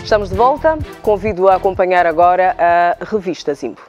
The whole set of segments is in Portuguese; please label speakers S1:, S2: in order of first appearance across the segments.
S1: Estamos de volta. Convido a acompanhar agora a revista Zimbo.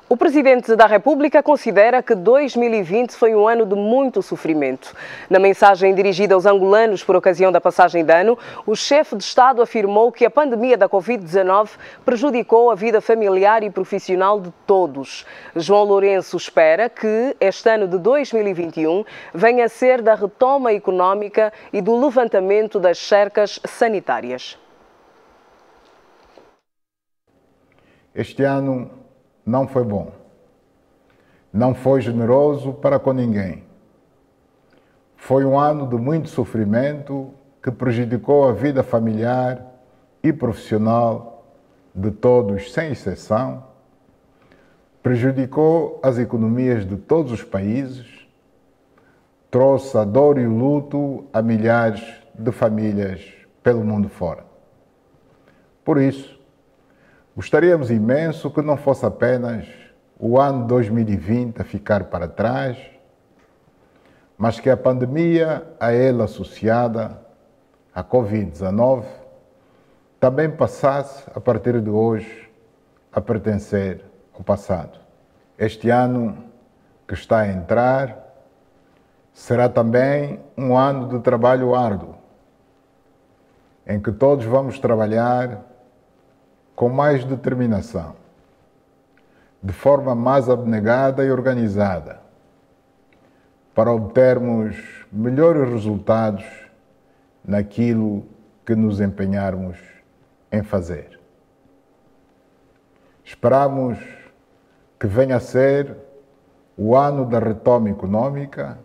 S1: O Presidente da República considera que 2020 foi um ano de muito sofrimento. Na mensagem dirigida aos angolanos por ocasião da passagem de ano, o chefe de Estado afirmou que a pandemia da Covid-19 prejudicou a vida familiar e profissional de todos. João Lourenço espera que este ano de 2021 venha a ser da retoma económica e do levantamento das cercas sanitárias.
S2: Este ano não foi bom. Não foi generoso para com ninguém. Foi um ano de muito sofrimento que prejudicou a vida familiar e profissional de todos, sem exceção. Prejudicou as economias de todos os países. Trouxe a dor e o luto a milhares de famílias pelo mundo fora. Por isso, gostaríamos imenso que não fosse apenas o ano 2020 a ficar para trás, mas que a pandemia a ela associada, a Covid-19, também passasse, a partir de hoje, a pertencer ao passado. Este ano que está a entrar será também um ano de trabalho árduo, em que todos vamos trabalhar com mais determinação, de forma mais abnegada e organizada, para obtermos melhores resultados naquilo que nos empenharmos em fazer. Esperamos que venha a ser o ano da retoma económica,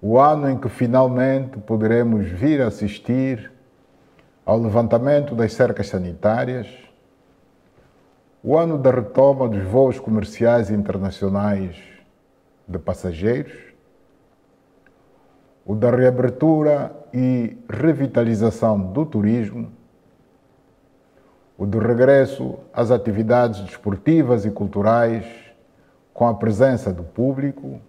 S2: o ano em que finalmente poderemos vir a assistir ao levantamento das cercas sanitárias, o ano da retoma dos voos comerciais internacionais de passageiros, o da reabertura e revitalização do turismo, o do regresso às atividades desportivas e culturais com a presença do público,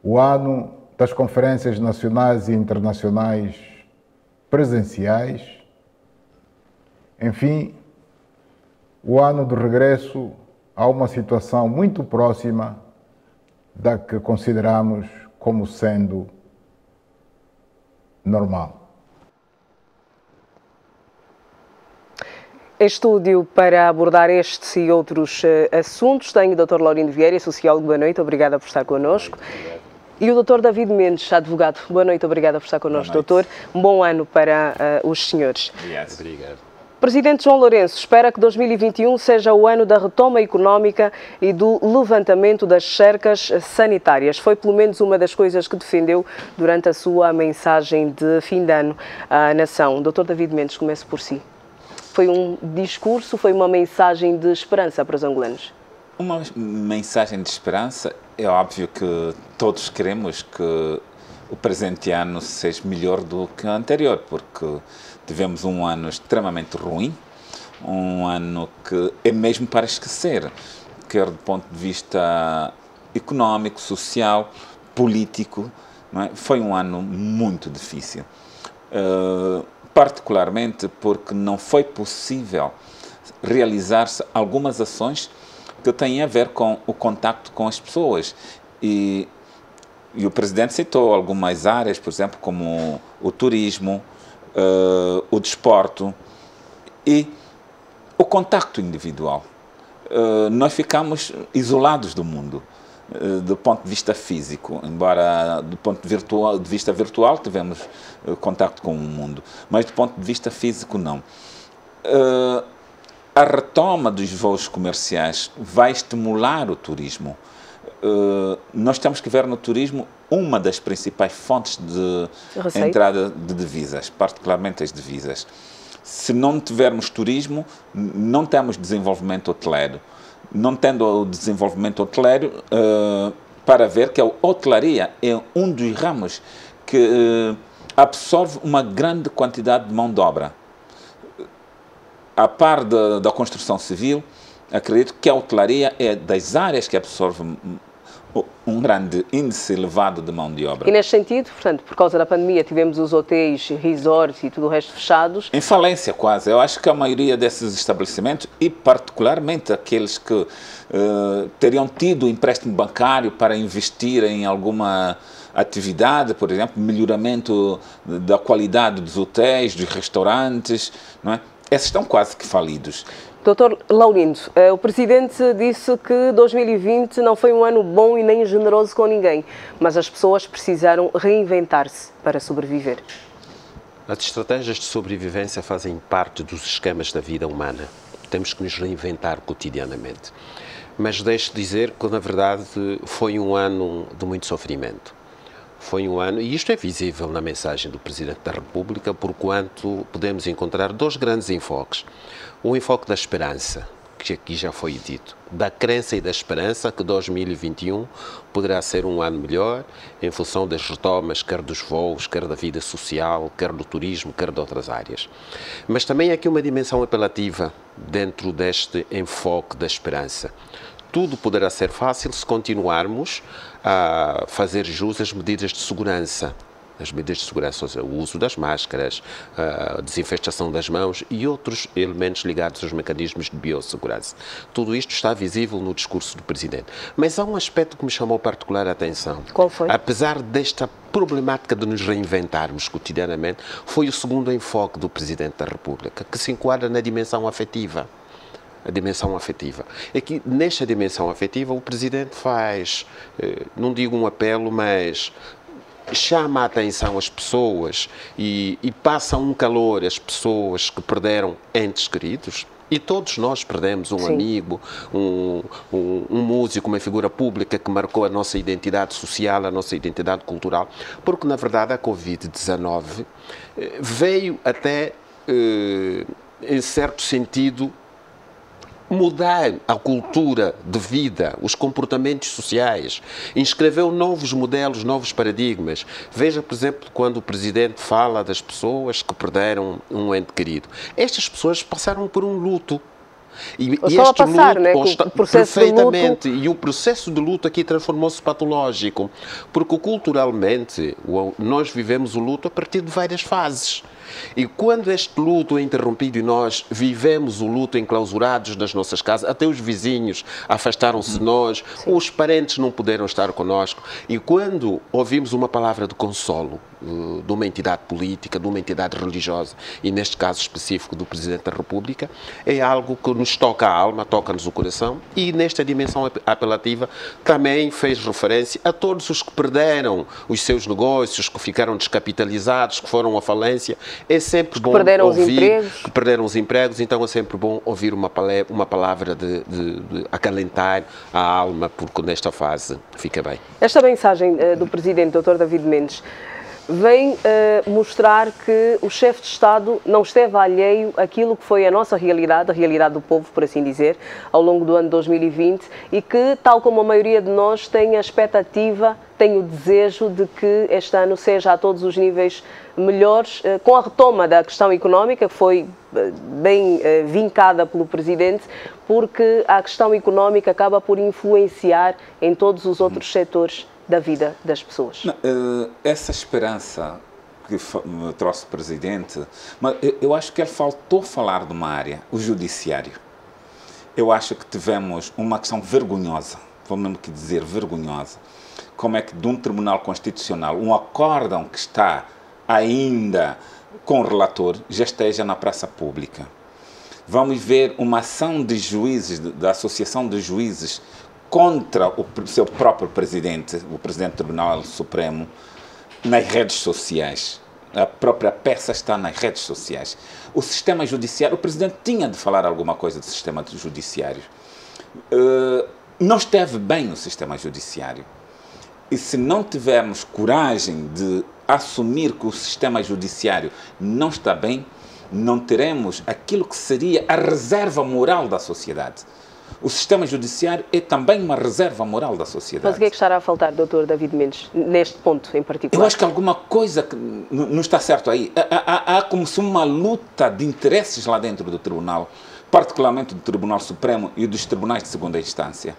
S2: o ano das conferências nacionais e internacionais presenciais, enfim, o ano do regresso a uma situação muito próxima da que consideramos como sendo normal.
S1: Em estúdio para abordar estes e outros assuntos tenho o Dr. Laurindo Vieira, sociólogo. Boa noite, obrigada por estar connosco. E o Dr. David Mendes, advogado. Boa noite, obrigada por estar connosco, doutor. Um bom ano para os senhores.
S3: Obrigado.
S1: Presidente João Lourenço espera que 2021 seja o ano da retoma económica e do levantamento das cercas sanitárias. Foi pelo menos uma das coisas que defendeu durante a sua mensagem de fim de ano à nação. Dr. David Mendes, comece por si. Foi um discurso, foi uma mensagem de esperança para os angolanos?
S3: Uma mensagem de esperança. É óbvio que todos queremos que o presente ano seja melhor do que o anterior, porque tivemos um ano extremamente ruim, um ano que é mesmo para esquecer, quer do ponto de vista económico, social, político, não é? Foi um ano muito difícil, particularmente porque não foi possível realizar-se algumas ações que têm a ver com o contacto com as pessoas. E o Presidente citou algumas áreas, por exemplo, como o turismo, o desporto e o contacto individual. Nós ficamos isolados do mundo, do ponto de vista físico, embora do ponto de vista virtual tivemos contacto com o mundo, mas do ponto de vista físico não. A retoma dos voos comerciais vai estimular o turismo. Nós temos que ver no turismo uma das principais fontes de entrada de divisas, particularmente as divisas. Se não tivermos turismo, não temos desenvolvimento hoteleiro. Não tendo o desenvolvimento hoteleiro, para ver que a hotelaria é um dos ramos que absorve uma grande quantidade de mão de obra. A par da construção civil, Acredito que a hotelaria é das áreas que absorve um grande índice elevado de mão de obra.
S1: E neste sentido, portanto, por causa da pandemia, tivemos os hotéis, resorts e tudo o resto fechados.
S3: Em falência quase. Eu acho que a maioria desses estabelecimentos, e particularmente aqueles que teriam tido empréstimo bancário para investir em alguma atividade, por exemplo, melhoramento da qualidade dos hotéis, dos restaurantes, não é? Esses estão quase que falidos.
S1: Dr. Laurindo, o Presidente disse que 2020 não foi um ano bom e nem generoso com ninguém, mas as pessoas precisaram reinventar-se para sobreviver.
S4: As estratégias de sobrevivência fazem parte dos esquemas da vida humana. Temos que nos reinventar cotidianamente. Mas deixe de dizer que, na verdade, foi um ano de muito sofrimento. Foi um ano, e isto é visível na mensagem do Presidente da República, porquanto podemos encontrar dois grandes enfoques. O enfoque da esperança, que aqui já foi dito, da crença e da esperança que 2021 poderá ser um ano melhor, em função das retomas, quer dos voos, quer da vida social, quer do turismo, quer de outras áreas. Mas também há aqui uma dimensão apelativa dentro deste enfoque da esperança. Tudo poderá ser fácil se continuarmos a fazer jus às medidas de segurança. As medidas de segurança, ou seja, o uso das máscaras, a desinfestação das mãos e outros elementos ligados aos mecanismos de biossegurança. Tudo isto está visível no discurso do Presidente. Mas há um aspecto que me chamou particular a atenção.
S1: Qual foi?
S4: Apesar desta problemática de nos reinventarmos cotidianamente, foi o segundo enfoque do Presidente da República, que se enquadra na dimensão afetiva. A dimensão afetiva. É que nesta dimensão afetiva o Presidente faz, não digo um apelo, mas chama a atenção às pessoas e passa um calor às pessoas que perderam entes queridos. E todos nós perdemos um amigo, um músico, uma figura pública que marcou a nossa identidade social, a nossa identidade cultural, porque na verdade a Covid-19 veio até, em certo sentido, mudar a cultura de vida, os comportamentos sociais, inscreveu novos modelos, novos paradigmas. Veja, por exemplo, quando o Presidente fala das pessoas que perderam um ente querido. Estas pessoas passaram por um luto. E este luto,
S1: né? O processo
S4: perfeitamente,
S1: de luto...
S4: e o processo de luto aqui transformou-se patológico, porque culturalmente nós vivemos o luto a partir de várias fases. E quando este luto é interrompido e nós vivemos o luto enclausurados nas nossas casas, até os vizinhos afastaram-se de nós, os parentes não puderam estar conosco, e quando ouvimos uma palavra de consolo de uma entidade política, de uma entidade religiosa, e neste caso específico do Presidente da República, é algo que nos toca a alma, toca-nos o coração, e nesta dimensão apelativa também fez referência a todos os que perderam os seus negócios, que ficaram descapitalizados, que foram à falência. É sempre bom ouvir, que perderam os empregos, então é sempre bom ouvir uma palavra de acalentar a alma, porque nesta fase fica bem.
S1: Esta mensagem do Presidente, Dr. David Mendes, vem mostrar que o chefe de Estado não esteve alheio àquilo que foi a nossa realidade, a realidade do povo, por assim dizer, ao longo do ano 2020, e que, tal como a maioria de nós, tem a expectativa, tem o desejo de que este ano seja a todos os níveis melhores, com a retoma da questão económica, que foi bem vincada pelo Presidente, porque a questão económica acaba por influenciar em todos os outros setores da vida das pessoas.
S3: Essa esperança que me trouxe o Presidente, mas eu acho que ele faltou falar de uma área, o judiciário. Eu acho que tivemos uma questão vergonhosa, vou mesmo que dizer vergonhosa, como é que de um Tribunal Constitucional, um acórdão que está ainda com o relator, já esteja na praça pública. Vamos ver uma ação de juízes, da Associação de Juízes, contra o seu próprio Presidente, o Presidente do Tribunal Supremo, nas redes sociais. A própria peça está nas redes sociais. O sistema judiciário, o Presidente tinha de falar alguma coisa do sistema judiciário. Não esteve bem o sistema judiciário. E se não tivermos coragem de assumir que o sistema judiciário não está bem, não teremos aquilo que seria a reserva moral da sociedade. O sistema judiciário é também uma reserva moral da sociedade.
S1: Mas o que é que estará a faltar, Dr. David Mendes, neste ponto em particular?
S3: Eu acho que alguma coisa que não está certo aí. Há como se uma luta de interesses lá dentro do tribunal particularmente do Tribunal Supremo e dos tribunais de segunda instância.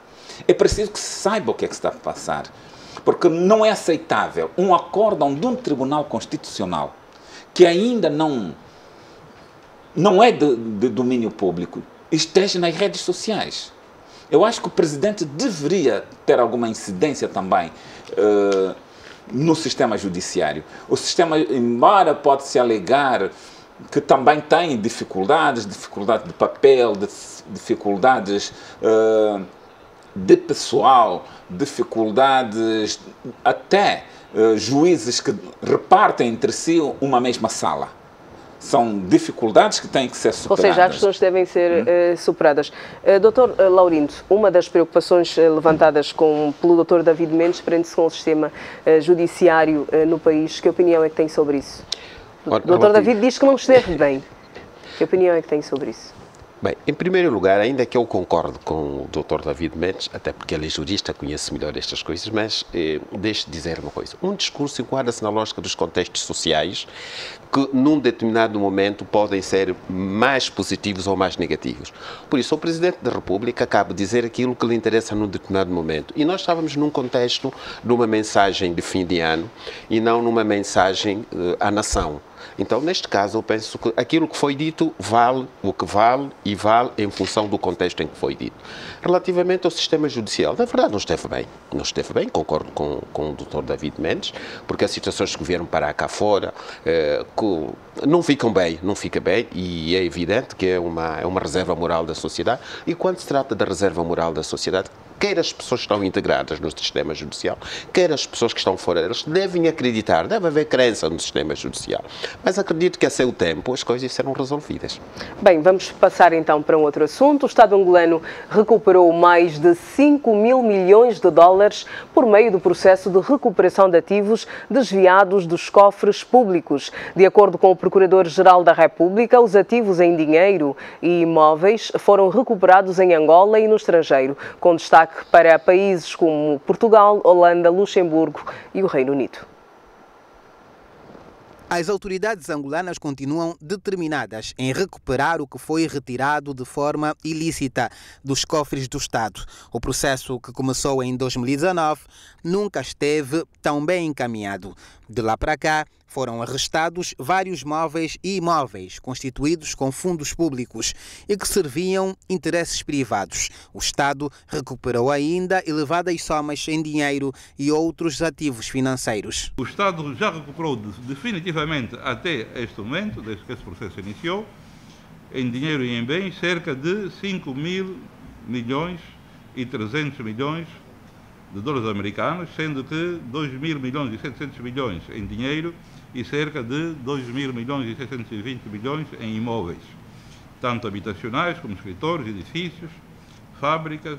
S3: É preciso que se saiba o que é que se está a passar, porque não é aceitável um acórdão de um Tribunal Constitucional que ainda não é de domínio público, esteja nas redes sociais. Eu acho que o Presidente deveria ter alguma incidência também no sistema judiciário. O sistema, embora pode-se alegar que também tem dificuldades de papel, dificuldades de pessoal, dificuldades até juízes que repartem entre si uma mesma sala. São dificuldades que têm que ser superadas.
S1: Ou seja, as questões devem ser superadas. Doutor Laurindo, uma das preocupações levantadas pelo Dr. David Mendes prende-se com o sistema judiciário no país. Que opinião é que tem sobre isso? O Dr. David diz que não esteve bem. Que opinião é que tem sobre isso?
S4: Bem, em primeiro lugar, ainda que eu concordo com o Dr. David Mendes, até porque ele é jurista, conhece melhor estas coisas, mas deixe-me dizer uma coisa. Um discurso enquadra-se na lógica dos contextos sociais que, num determinado momento, podem ser mais positivos ou mais negativos. Por isso, o Presidente da República cabe dizer aquilo que lhe interessa num determinado momento. E nós estávamos num contexto de uma mensagem de fim de ano e não numa mensagem à nação. Então, neste caso, eu penso que aquilo que foi dito vale o que vale e vale em função do contexto em que foi dito. Relativamente ao sistema judicial, na verdade não esteve bem. Não esteve bem, concordo com o Dr. David Mendes, porque as situações que vieram para cá fora não ficam bem, e é evidente que é uma reserva moral da sociedade. E quando se trata da reserva moral da sociedade, quer as pessoas que estão integradas no sistema judicial, quer as pessoas que estão fora deles, devem acreditar, deve haver crença no sistema judicial. Mas acredito que a seu tempo as coisas serão resolvidas.
S1: Bem, vamos passar então para um outro assunto. O Estado angolano recuperou mais de 5 mil milhões de dólares por meio do processo de recuperação de ativos desviados dos cofres públicos. De acordo com o Procurador-Geral da República, os ativos em dinheiro e imóveis foram recuperados em Angola e no estrangeiro, com destaque para países como Portugal, Holanda, Luxemburgo e o Reino Unido.
S5: As autoridades angolanas continuam determinadas em recuperar o que foi retirado de forma ilícita dos cofres do Estado. O processo, que começou em 2019, nunca esteve tão bem encaminhado. De lá para cá, foram arrestados vários móveis e imóveis constituídos com fundos públicos e que serviam interesses privados. O Estado recuperou ainda elevadas somas em dinheiro e outros ativos financeiros.
S6: O Estado já recuperou definitivamente até este momento, desde que esse processo iniciou, em dinheiro e em bens, cerca de 5 mil milhões e 300 milhões de dólares americanos, sendo que 2 mil milhões e 700 milhões em dinheiro e cerca de 2 mil milhões e 620 milhões em imóveis, tanto habitacionais como escritórios, edifícios, fábricas,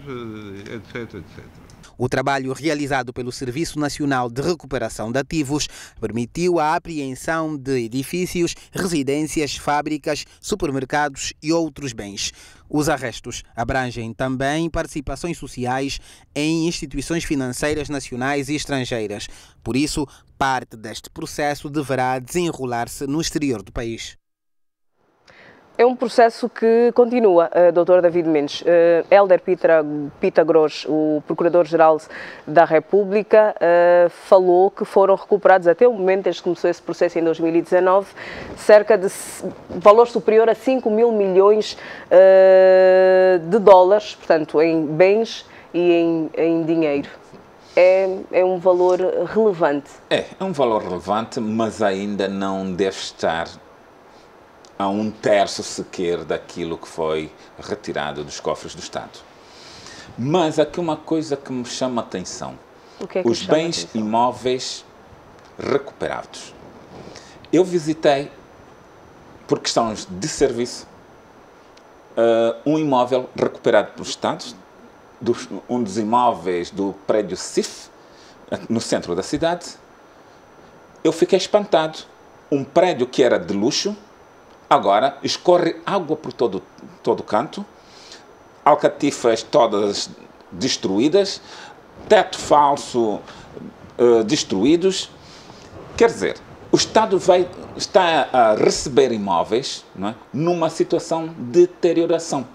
S6: etc, etc.
S5: O trabalho realizado pelo Serviço Nacional de Recuperação de Ativos permitiu a apreensão de edifícios, residências, fábricas, supermercados e outros bens. Os arrestos abrangem também participações sociais em instituições financeiras nacionais e estrangeiras. Por isso, parte deste processo deverá desenrolar-se no exterior do país.
S1: É um processo que continua, Dr. David Mendes. Hélder Pitagros, o Procurador-Geral da República, falou que foram recuperados até o momento, desde que começou esse processo em 2019, cerca de valor superior a 5 mil milhões de dólares, portanto, em bens e em dinheiro. É um valor relevante.
S3: É um valor relevante, mas ainda não deve estar a 1/3 sequer daquilo que foi retirado dos cofres do Estado. Mas aqui uma coisa que me chama a atenção.
S1: O que é que
S3: os bens imóveis recuperados. Eu visitei, por questões de serviço, um imóvel recuperado pelo Estado, um dos imóveis do prédio CIF, no centro da cidade. Eu fiquei espantado. Um prédio que era de luxo, agora escorre água por todo canto, alcatifas todas destruídas, teto falso destruídos. Quer dizer, o Estado está a receber imóveis, não é, numa situação de deterioração.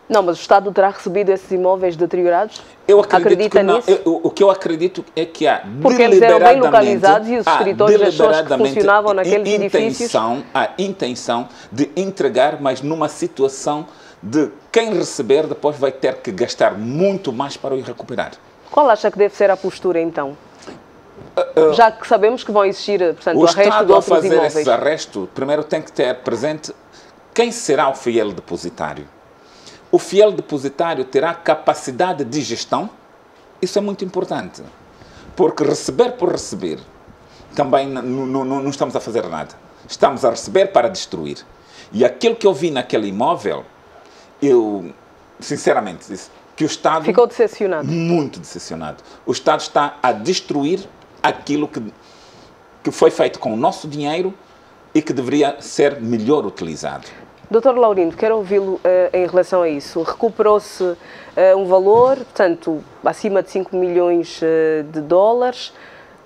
S1: Não, mas o Estado terá recebido esses imóveis deteriorados?
S3: Eu acredito que não.
S1: Nisso?
S3: O que eu acredito é que há
S1: porque eles eram bem localizados e os escritórios das pessoas que funcionavam naqueles edifícios...
S3: A intenção de entregar, mas numa situação de quem receber depois vai ter que gastar muito mais para o recuperar.
S1: Qual acha que deve ser a postura, então? Já que sabemos que vão existir, portanto,
S3: o
S1: arresto
S3: Estado
S1: de outros
S3: a fazer
S1: imóveis.
S3: esse arresto, primeiro tem que ter presente quem será o fiel depositário. O fiel depositário terá capacidade de gestão, isso é muito importante, porque receber por receber, também não estamos a fazer nada. Estamos a receber para destruir. E aquilo que eu vi naquele imóvel, eu, sinceramente, disse que o Estado...
S1: Ficou decepcionado.
S3: Muito decepcionado. O Estado está a destruir aquilo que foi feito com o nosso dinheiro e que deveria ser melhor utilizado.
S1: Dr. Laurindo, quero ouvi-lo em relação a isso. Recuperou-se um valor, portanto, acima de 5 milhões de dólares,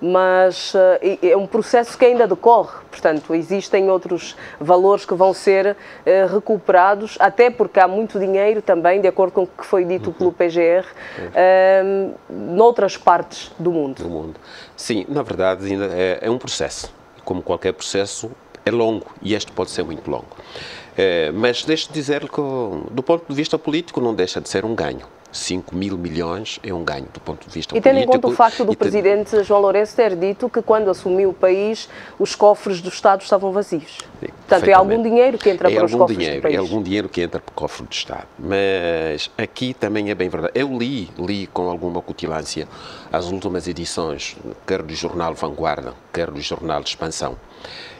S1: mas é um processo que ainda decorre. Portanto, existem outros valores que vão ser recuperados, até porque há muito dinheiro também, de acordo com o que foi dito pelo PGR, noutras partes do mundo.
S4: Sim, na verdade, ainda é um processo. Como qualquer processo, é longo, e este pode ser muito longo. Mas deixe-me dizer que, do ponto de vista político, não deixa de ser um ganho. 5 mil milhões é um ganho do ponto de vista político.
S1: E tendo em conta o facto do Presidente João Lourenço ter dito que quando assumiu o país, os cofres do Estado estavam vazios.
S4: Sim,
S1: portanto, é algum dinheiro que entra para os cofres do país.
S4: É algum dinheiro que entra para o cofre do Estado. Mas aqui também é bem verdade. Eu li com alguma cutilância as últimas edições, quer do jornal Vanguarda, quer do jornal Expansão.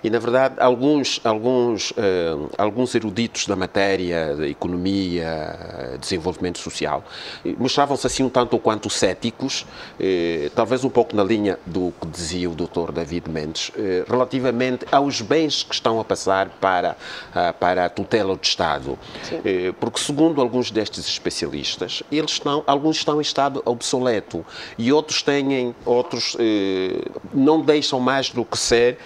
S4: E, na verdade, alguns eruditos da matéria de economia, desenvolvimento social, mostravam-se assim um tanto ou quanto céticos, talvez um pouco na linha do que dizia o Dr. David Mendes, relativamente aos bens que estão a passar para a tutela do Estado. Porque, segundo alguns destes especialistas, alguns estão em estado obsoleto e outros não deixam mais do que ser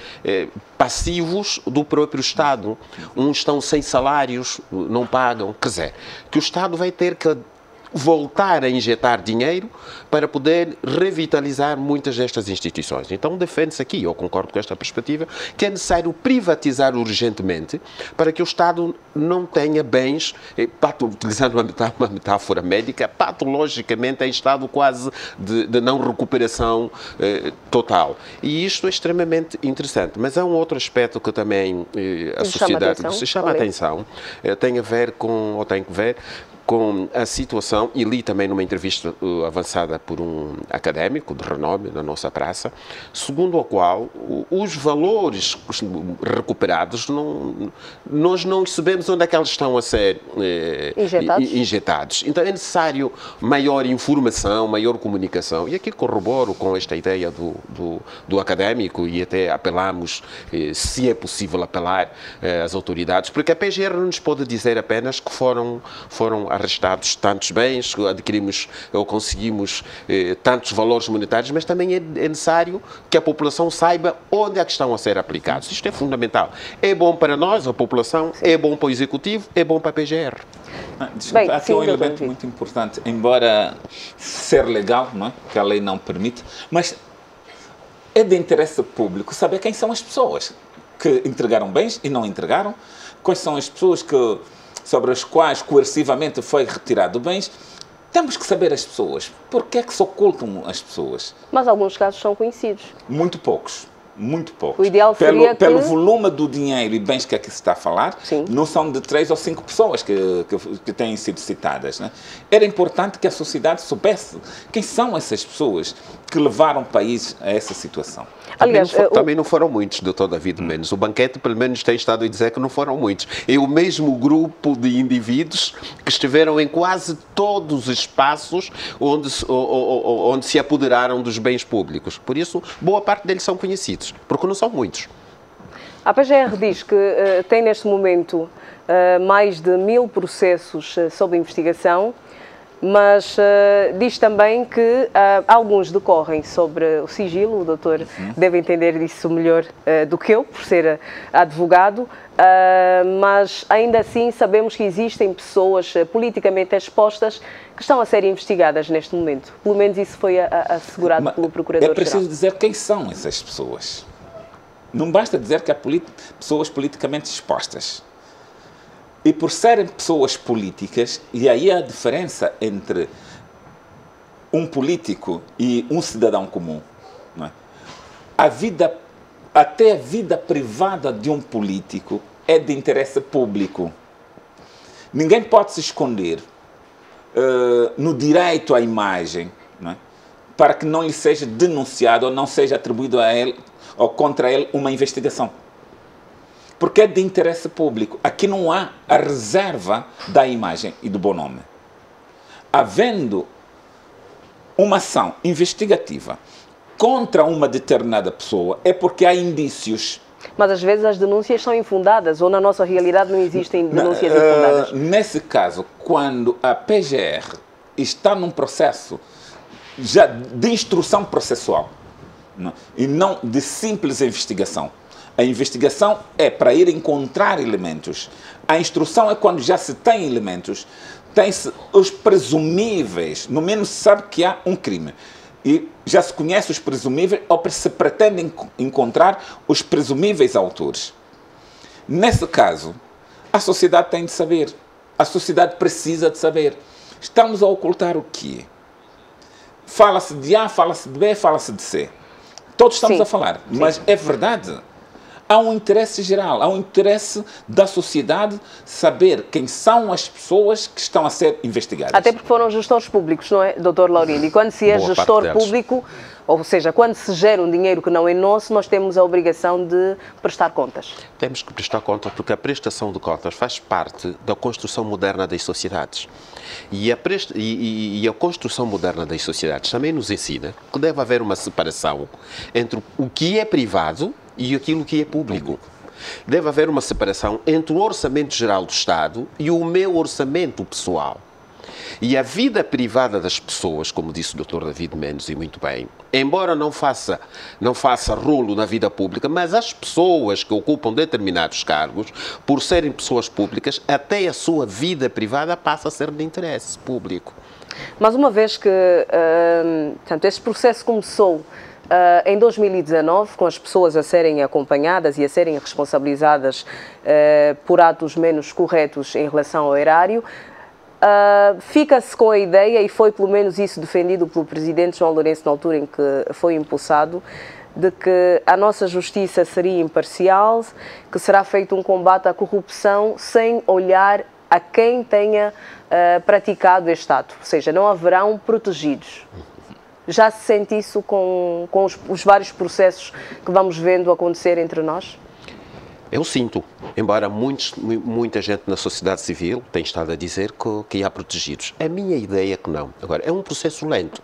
S4: passivos do próprio Estado. Uns estão sem salários, não pagam. Quer dizer, que o Estado vai ter que voltar a injetar dinheiro para poder revitalizar muitas destas instituições. Então defende-se aqui, eu concordo com esta perspectiva, que é necessário privatizar urgentemente para que o Estado não tenha bens, utilizando uma metáfora médica, patologicamente em estado quase de não recuperação total. E isto é extremamente interessante. Mas há um outro aspecto que também a sociedade chama a atenção, tem que ver com a situação, e li também numa entrevista avançada por um académico de renome na nossa praça, segundo a qual os valores recuperados, nós não sabemos onde é que eles estão a ser injetados. Então é necessário maior informação, maior comunicação, e aqui corroboro com esta ideia do académico, e até apelamos, se é possível apelar às autoridades, porque a PGR não nos pode dizer apenas que foram arrestados tantos bens, adquirimos ou conseguimos tantos valores monetários, mas também é necessário que a população saiba onde é que estão a ser aplicados. Isto é fundamental. É bom para nós, a população, é bom para o Executivo, é bom para a PGR.
S3: Desculpa, aqui é um elemento muito importante, embora ser legal, não é? Que a lei não permite, mas é de interesse público saber quem são as pessoas que entregaram bens e não entregaram, quais são as pessoas sobre as quais coercivamente foi retirado bens. Temos que saber as pessoas. Porquê é que se ocultam as pessoas?
S1: Mas alguns casos são conhecidos.
S3: Muito poucos. Muito poucos.
S1: O ideal seria
S3: pelo volume do dinheiro e bens que aqui se está a falar,
S1: sim,
S3: não são de 3 ou 5 pessoas que têm sido citadas, né? Era importante que a sociedade soubesse quem são essas pessoas que levaram o país a essa situação.
S1: Aliás,
S4: também não foram muitos, Dr. David Mendes. O banquete, pelo menos, tem estado a dizer que não foram muitos. É o mesmo grupo de indivíduos que estiveram em quase todos os espaços onde se apoderaram dos bens públicos. Por isso, boa parte deles são conhecidos, porque não são muitos.
S1: A PGR diz que tem neste momento mais de 1000 processos sob investigação. mas diz também que alguns decorrem sobre o sigilo, o doutor deve entender disso melhor do que eu, por ser advogado, mas ainda assim sabemos que existem pessoas politicamente expostas que estão a ser investigadas neste momento. Pelo menos isso foi assegurado pelo Procurador-Geral.
S3: É preciso dizer quem são essas pessoas. Não basta dizer que há pessoas politicamente expostas. E por serem pessoas políticas, e aí a diferença entre um político e um cidadão comum, não é? Até a vida privada de um político é de interesse público. Ninguém pode se esconder no direito à imagem, não é? Para que não lhe seja denunciado ou não seja atribuído a ele ou contra ele uma investigação. Porque é de interesse público. Aqui não há a reserva da imagem e do bom nome. Havendo uma ação investigativa contra uma determinada pessoa, é porque há indícios.
S1: Mas às vezes as denúncias são infundadas, ou na nossa realidade não existem denúncias infundadas?
S3: Nesse caso, quando a PGR está num processo já de instrução processual, não, e não de simples investigação. A investigação é para ir encontrar elementos. A instrução é quando já se tem elementos, tem-se os presumíveis, no menos se sabe que há um crime. E já se conhece os presumíveis, ou se pretende encontrar os presumíveis autores. Nesse caso, a sociedade tem de saber. A sociedade precisa de saber. Estamos a ocultar o quê? Fala-se de A, fala-se de B, fala-se de C. Todos estamos a falar, mas é verdade. Há um interesse geral, há um interesse da sociedade saber quem são as pessoas que estão a ser investigadas.
S1: Até porque foram gestores públicos, não é, Dr. Laurindo? E quando se é gestor público, ou seja, quando se gera um dinheiro que não é nosso, nós temos a obrigação de prestar contas.
S4: Temos que prestar contas porque a prestação de contas faz parte da construção moderna das sociedades. E a construção moderna das sociedades também nos ensina que deve haver uma separação entre o que é privado e aquilo que é público. Deve haver uma separação entre o orçamento geral do Estado e o meu orçamento pessoal. E a vida privada das pessoas, como disse o Dr. David Mendes, e muito bem, embora não faça rolo na vida pública, mas as pessoas que ocupam determinados cargos, por serem pessoas públicas, até a sua vida privada passa a ser de interesse público.
S1: Mas uma vez que portanto, este processo começou em 2019, com as pessoas a serem acompanhadas e a serem responsabilizadas por atos menos corretos em relação ao erário, fica-se com a ideia, e foi pelo menos isso defendido pelo Presidente João Lourenço na altura em que foi impulsado, de que a nossa justiça seria imparcial, que será feito um combate à corrupção sem olhar a quem tenha praticado este ato, ou seja, não haverão protegidos. Já se sente isso com os vários processos que vamos vendo acontecer entre nós?
S4: Eu sinto, embora muita gente na sociedade civil tenha estado a dizer que há protegidos. A minha ideia é que não. Agora, é um processo lento.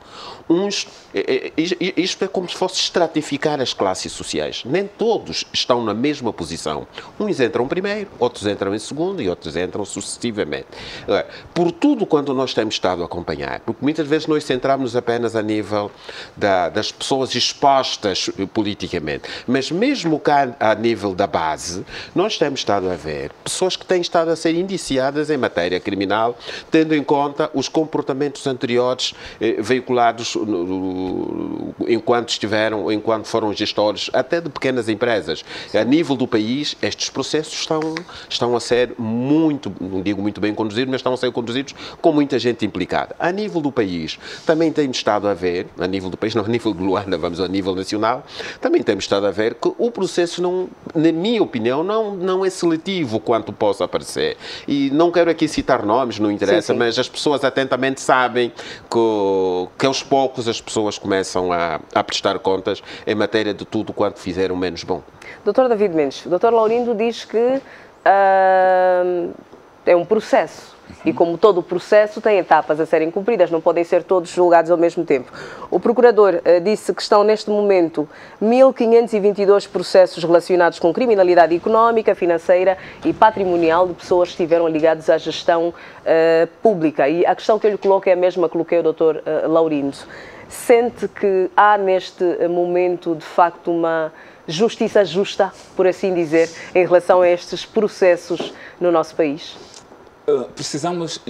S4: Isto é como se fosse estratificar as classes sociais. Nem todos estão na mesma posição. Uns entram primeiro, outros entram em segundo e outros entram sucessivamente. Agora, por tudo quanto nós temos estado a acompanhar, porque muitas vezes nós centramos apenas a nível das pessoas expostas politicamente, mas mesmo cá a nível da base, nós temos estado a ver pessoas que têm estado a ser indiciadas em matéria criminal, tendo em conta os comportamentos anteriores veiculados enquanto foram gestores até de pequenas empresas. A nível do país, estes processos estão a ser não digo muito bem conduzidos, mas estão a ser conduzidos com muita gente implicada. A nível do país, também temos estado a ver, a nível do país, não a nível de Luanda, vamos ao nível nacional, também temos estado a ver que o processo, na minha opinião, não é seletivo quanto possa parecer. E não quero aqui citar nomes, não interessa, mas as pessoas atentamente sabem que aos poucos as pessoas começam a prestar contas em matéria de tudo quanto fizeram menos bom.
S1: Dr. David Mendes, o Dr. Laurindo diz que é um processo E como todo o processo tem etapas a serem cumpridas, não podem ser todos julgados ao mesmo tempo. O Procurador disse que estão neste momento 1.522 processos relacionados com criminalidade económica, financeira e patrimonial de pessoas que estiveram ligadas à gestão pública. E a questão que eu lhe coloco é a mesma que coloquei ao Dr. Laurindo. Sente que há neste momento, de facto, uma justiça justa, por assim dizer, em relação a estes processos no nosso país?
S3: Precisamos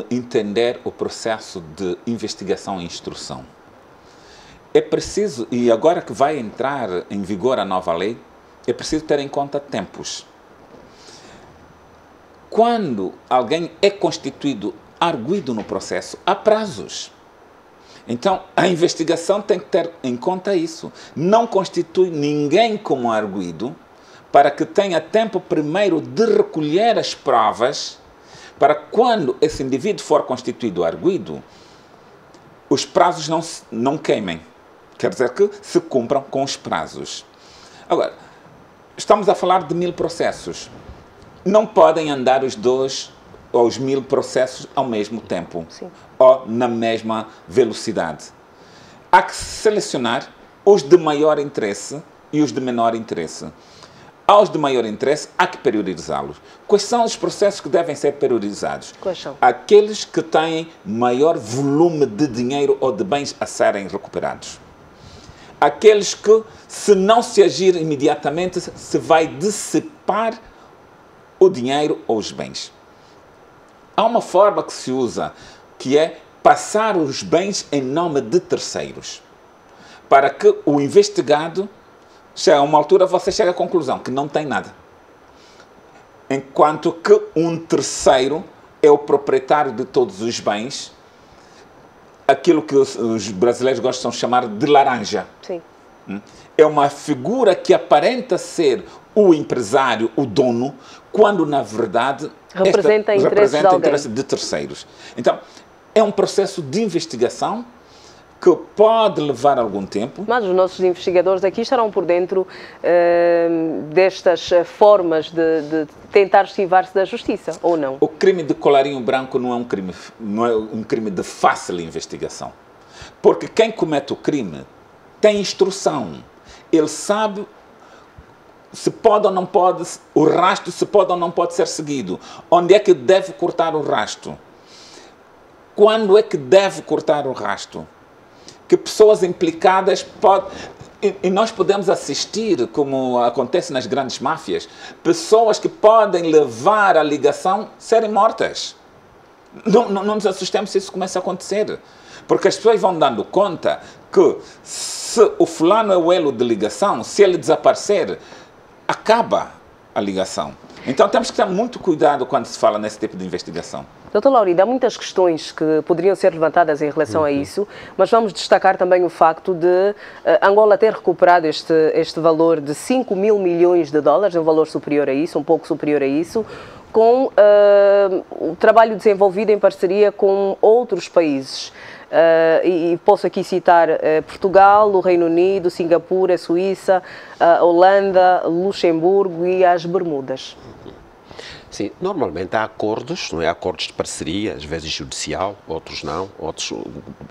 S3: entender o processo de investigação e instrução. É preciso, e agora que vai entrar em vigor a nova lei, é preciso ter em conta tempos. Quando alguém é constituído arguido no processo, há prazos. Então, a investigação tem que ter em conta isso. Não constitui ninguém como arguido para que tenha tempo primeiro de recolher as provas para quando esse indivíduo for constituído arguido, os prazos não queimem. Quer dizer que se cumpram com os prazos. Agora, estamos a falar de 1000 processos. Não podem andar os 1000 processos ao mesmo tempo. Sim. Ou na mesma velocidade. Há que selecionar os de maior interesse e os de menor interesse. Aos de maior interesse, há que priorizá-los. Quais são os processos que devem ser priorizados?
S1: Quais são?
S3: Aqueles que têm maior volume de dinheiro ou de bens a serem recuperados. Aqueles que, se não se agir imediatamente, se vai dissipar o dinheiro ou os bens. Há uma forma que se usa, que é passar os bens em nome de terceiros, para que o investigado chega a uma altura, você chega à conclusão que não tem nada. Enquanto que um terceiro é o proprietário de todos os bens, aquilo que os brasileiros gostam de chamar de laranja.
S1: Sim.
S3: É uma figura que aparenta ser o empresário, o dono, quando na verdade
S1: representa interesses
S3: de terceiros. Então, é um processo de investigação que pode levar algum tempo.
S1: Mas os nossos investigadores aqui estarão por dentro destas formas de tentar esquivar-se da justiça, ou não?
S3: O crime de colarinho branco não é um crime de fácil investigação. Porque quem comete o crime tem instrução. Ele sabe se pode ou não pode, o rastro se pode ou não pode ser seguido. Onde é que deve cortar o rastro? Quando é que deve cortar o rastro? Que pessoas implicadas podem... E nós podemos assistir, como acontece nas grandes máfias, pessoas que podem levar a ligação a serem mortas. Não nos assustemos se isso começa a acontecer. Porque as pessoas vão dando conta que se o fulano é o elo de ligação, se ele desaparecer, acaba a ligação. Então temos que ter muito cuidado quando se fala nesse tipo de investigação.
S1: Dr. Laurindo, há muitas questões que poderiam ser levantadas em relação a isso, mas vamos destacar também o facto de Angola ter recuperado este valor de 5 mil milhões de dólares, um valor superior a isso, um pouco superior a isso, com o trabalho desenvolvido em parceria com outros países. E posso aqui citar Portugal, o Reino Unido, Singapura, Suíça, Holanda, Luxemburgo e as Bermudas.
S4: Sim, normalmente há acordos, não é? Acordos de parceria, às vezes judicial, outros não, outros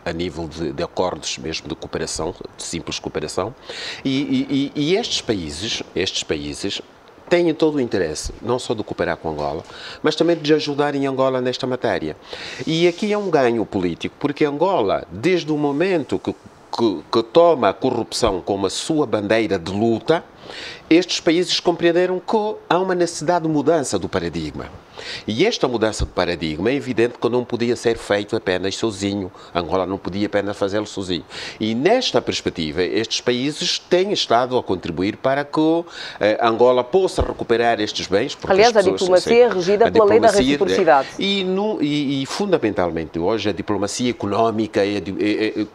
S4: a nível de acordos mesmo de cooperação, de simples cooperação. E estes países têm todo o interesse, não só de cooperar com Angola, mas também de ajudar em Angola nesta matéria. E aqui é um ganho político, porque Angola, desde o momento que toma a corrupção como a sua bandeira de luta, estes países compreenderam que há uma necessidade de mudança do paradigma. E esta mudança de paradigma é evidente que não podia ser feito apenas sozinho. Angola não podia apenas fazê-lo sozinho. E nesta perspectiva, estes países têm estado a contribuir para que Angola possa recuperar estes bens.
S1: Aliás, a diplomacia é regida pela lei da reciprocidade.
S4: E fundamentalmente, hoje, a diplomacia económica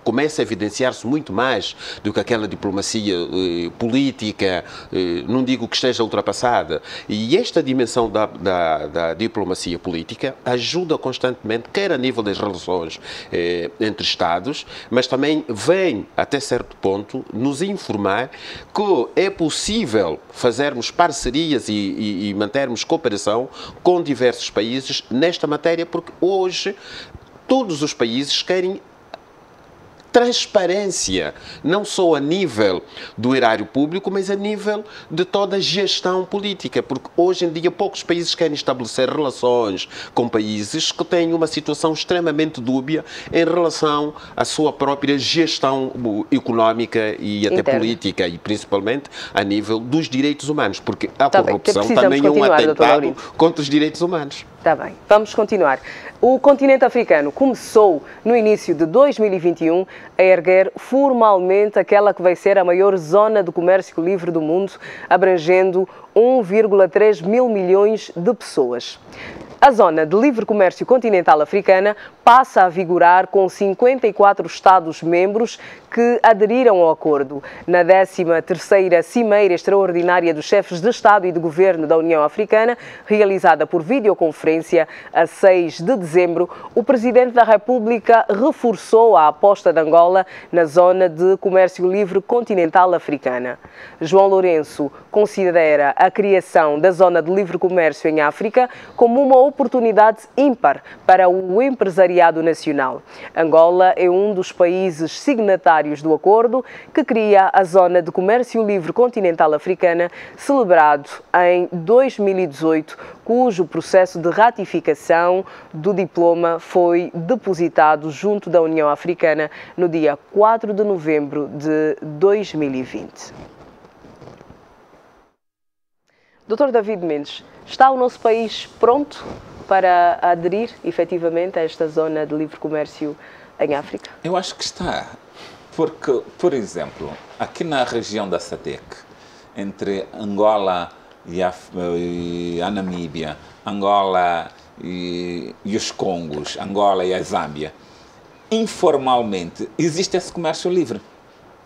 S4: começa a evidenciar-se muito mais do que aquela diplomacia política não digo que esteja ultrapassada. E esta dimensão da diplomacia política ajuda constantemente, quer a nível das relações entre Estados, mas também vem, até certo ponto, nos informar que é possível fazermos parcerias e mantermos cooperação com diversos países nesta matéria, porque hoje todos os países querem transparência, não só a nível do erário público, mas a nível de toda a gestão política, porque hoje em dia poucos países querem estabelecer relações com países que têm uma situação extremamente dúbia em relação à sua própria gestão económica e até política, e principalmente a nível dos direitos humanos, porque a corrupção também é um atentado contra os direitos humanos.
S1: Está bem, vamos continuar. O continente africano começou, no início de 2021, a erguer formalmente aquela que vai ser a maior zona de comércio livre do mundo, abrangendo 1,3 mil milhões de pessoas. A Zona de Livre Comércio Continental Africana passa a vigorar com 54 Estados-membros que aderiram ao acordo. Na 13ª Cimeira Extraordinária dos Chefes de Estado e de Governo da União Africana, realizada por videoconferência a 6 de dezembro, o Presidente da República reforçou a aposta de Angola na Zona de Comércio Livre Continental Africana. João Lourenço considera a criação da Zona de Livre Comércio em África como uma oportunidade ímpar para o empresariado nacional. Angola é um dos países signatários do acordo que cria a Zona de Comércio Livre Continental Africana, celebrado em 2018, cujo processo de ratificação do diploma foi depositado junto da União Africana no dia 4 de novembro de 2020. Dr. David Mendes, está o nosso país pronto para aderir, efetivamente, a esta zona de livre comércio em África?
S3: Eu acho que está, porque, por exemplo, aqui na região da SADC, entre Angola e a Namíbia, Angola e os Congos, Angola e a Zâmbia, informalmente existe esse comércio livre,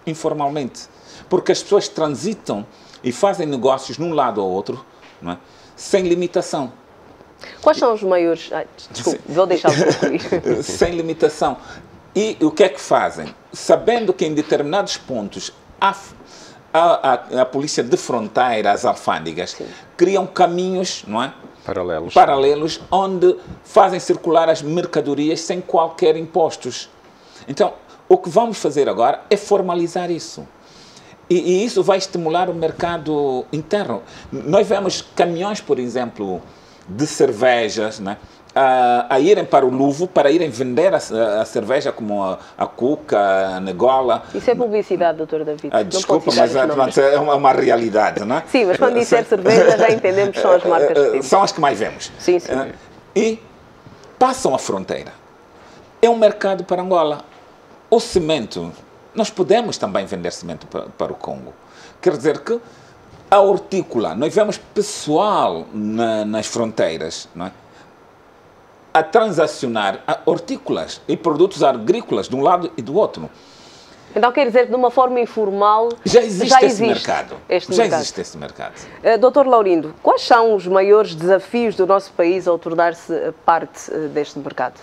S3: informalmente, porque as pessoas transitam e fazem negócios num lado ou outro, não é? Sem limitação.
S1: Quais são os maiores... desculpe, vou deixar de concluir.
S3: Sem limitação. E o que é que fazem? Sabendo que em determinados pontos a polícia de fronteira, as alfândegas, criam caminhos, não é? Paralelos, onde fazem circular as mercadorias sem qualquer impostos. Então, o que vamos fazer agora é formalizar isso. E isso vai estimular o mercado interno. Nós vemos caminhões, por exemplo, de cervejas, né, a irem para o Luvo, para irem vender a cerveja como a Cuca, a Angola.
S1: Isso é publicidade, Dr. David.
S3: Desculpa, mas é uma realidade, não é?
S1: Sim, mas quando disser cerveja já entendemos que são as marcas que temos.
S3: São as que mais vemos.
S1: Sim, sim.
S3: E passam a fronteira. É um mercado para Angola. O cimento, nós podemos também vender cimento para o Congo. Quer dizer que a hortícola, nós vemos pessoal nas fronteiras, não é? A transacionar hortícolas e produtos agrícolas de um lado e do outro.
S1: Então quer dizer que de uma forma informal
S3: já existe esse mercado. Existe esse mercado.
S1: Dr. Laurindo, quais são os maiores desafios do nosso país ao tornar-se parte deste mercado?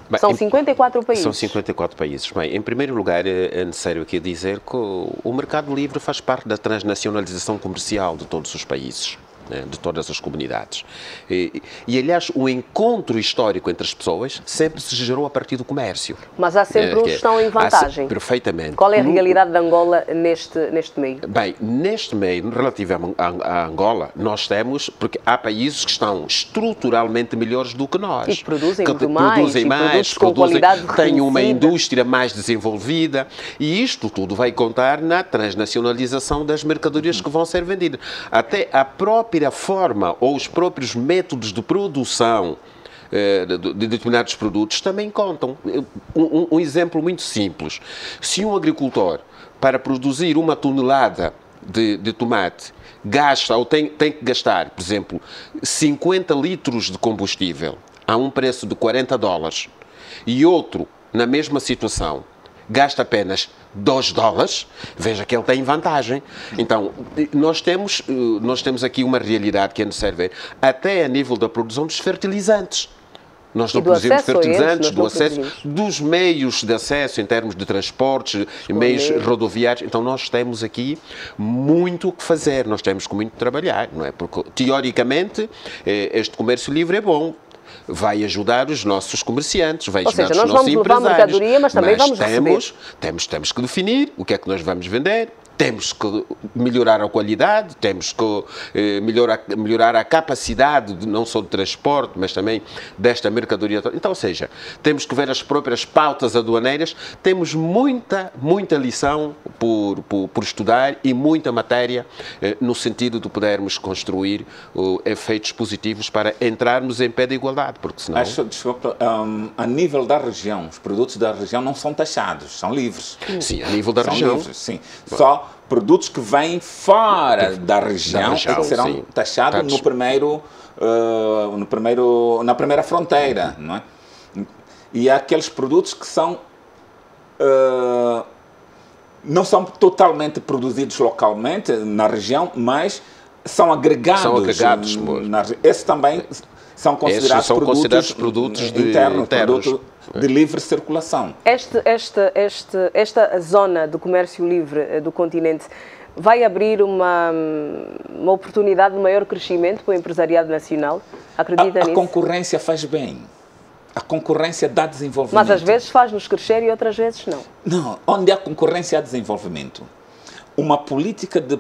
S1: Bem, são 54 países.
S4: São 54 países. Bem, em primeiro lugar, é necessário aqui dizer que o mercado livre faz parte da transnacionalização comercial de todos os países, né, de todas as comunidades. E, aliás, o encontro histórico entre as pessoas sempre se gerou a partir do comércio.
S1: Mas há sempre uns que estão em vantagem.
S4: Perfeitamente.
S1: Qual é a realidade de Angola neste meio?
S4: Bem, neste meio, relativo a Angola, nós temos, porque há países que estão estruturalmente melhores do que nós.
S1: E que produzem mais, com qualidade reconhecida.
S4: Têm uma indústria mais desenvolvida e isto tudo vai contar na transnacionalização das mercadorias que vão ser vendidas. Até a própria forma ou os próprios métodos de produção de determinados produtos também contam. Um exemplo muito simples. Se um agricultor, para produzir 1 tonelada de tomate, gasta ou tem que gastar, por exemplo, 50 litros de combustível a um preço de $40 e outro, na mesma situação, gasta apenas $2, veja que ele tem vantagem. Então, nós temos aqui uma realidade que é necessário ver, até a nível da produção dos fertilizantes. Nós não produzimos fertilizantes, do acesso, dos meios de acesso em termos de transportes, meios rodoviários. Então nós temos aqui muito o que fazer, nós temos que muito trabalhar, não é? Porque teoricamente este comércio livre é bom. Vai ajudar os nossos comerciantes, vai ajudar os nossos empresários. Ou seja, nós vamos levar mercadoria, mas também vamos receber. Temos que definir o que é que nós vamos vender, temos que melhorar a qualidade, temos que melhorar a capacidade, não só de transporte, mas também desta mercadoria. Então, ou seja, temos que ver as próprias pautas aduaneiras, temos muita lição por estudar e muita matéria no sentido de podermos construir efeitos positivos para entrarmos em pé de igualdade, porque senão...
S3: Desculpa, a nível da região, os produtos da região não são taxados, são livres.
S4: Sim, a nível da região.
S3: Livres, sim. Só produtos que vêm fora da região é que serão taxados na primeira fronteira, não é? E há aqueles produtos que são não são totalmente produzidos localmente na região, mas são agregados. Esses também são considerados produtos internos. De livre circulação.
S1: Esta zona do comércio livre do continente vai abrir uma oportunidade de maior crescimento para o empresariado nacional? Acredita nisso?
S3: A concorrência faz bem. A concorrência dá desenvolvimento.
S1: Mas às vezes faz-nos crescer e outras vezes não.
S3: Não, onde há concorrência há desenvolvimento. Uma política de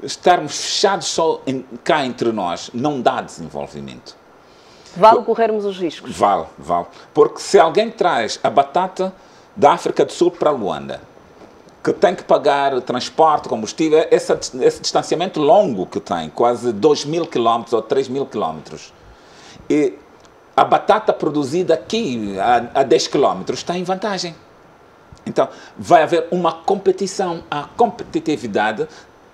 S3: estarmos fechados só cá entre nós não dá desenvolvimento.
S1: Vale corrermos os riscos?
S3: Vale. Porque se alguém traz a batata da África do Sul para Luanda, que tem que pagar transporte, combustível, esse distanciamento longo que tem, quase 2.000 quilómetros ou 3.000 quilómetros, e a batata produzida aqui a 10 quilómetros está em vantagem. Então, vai haver uma competição. A competitividade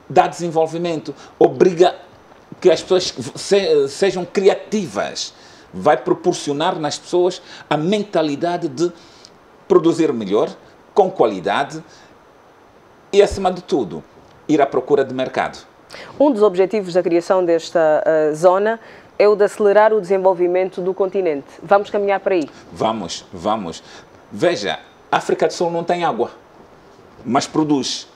S3: dá desenvolvimento, obriga que as pessoas sejam criativas. Vai proporcionar nas pessoas a mentalidade de produzir melhor, com qualidade e, acima de tudo, ir à procura de mercado.
S1: Um dos objetivos da criação desta zona é o de acelerar o desenvolvimento do continente. Vamos caminhar para aí?
S3: Vamos. Veja, a África do Sul não tem água, mas produz.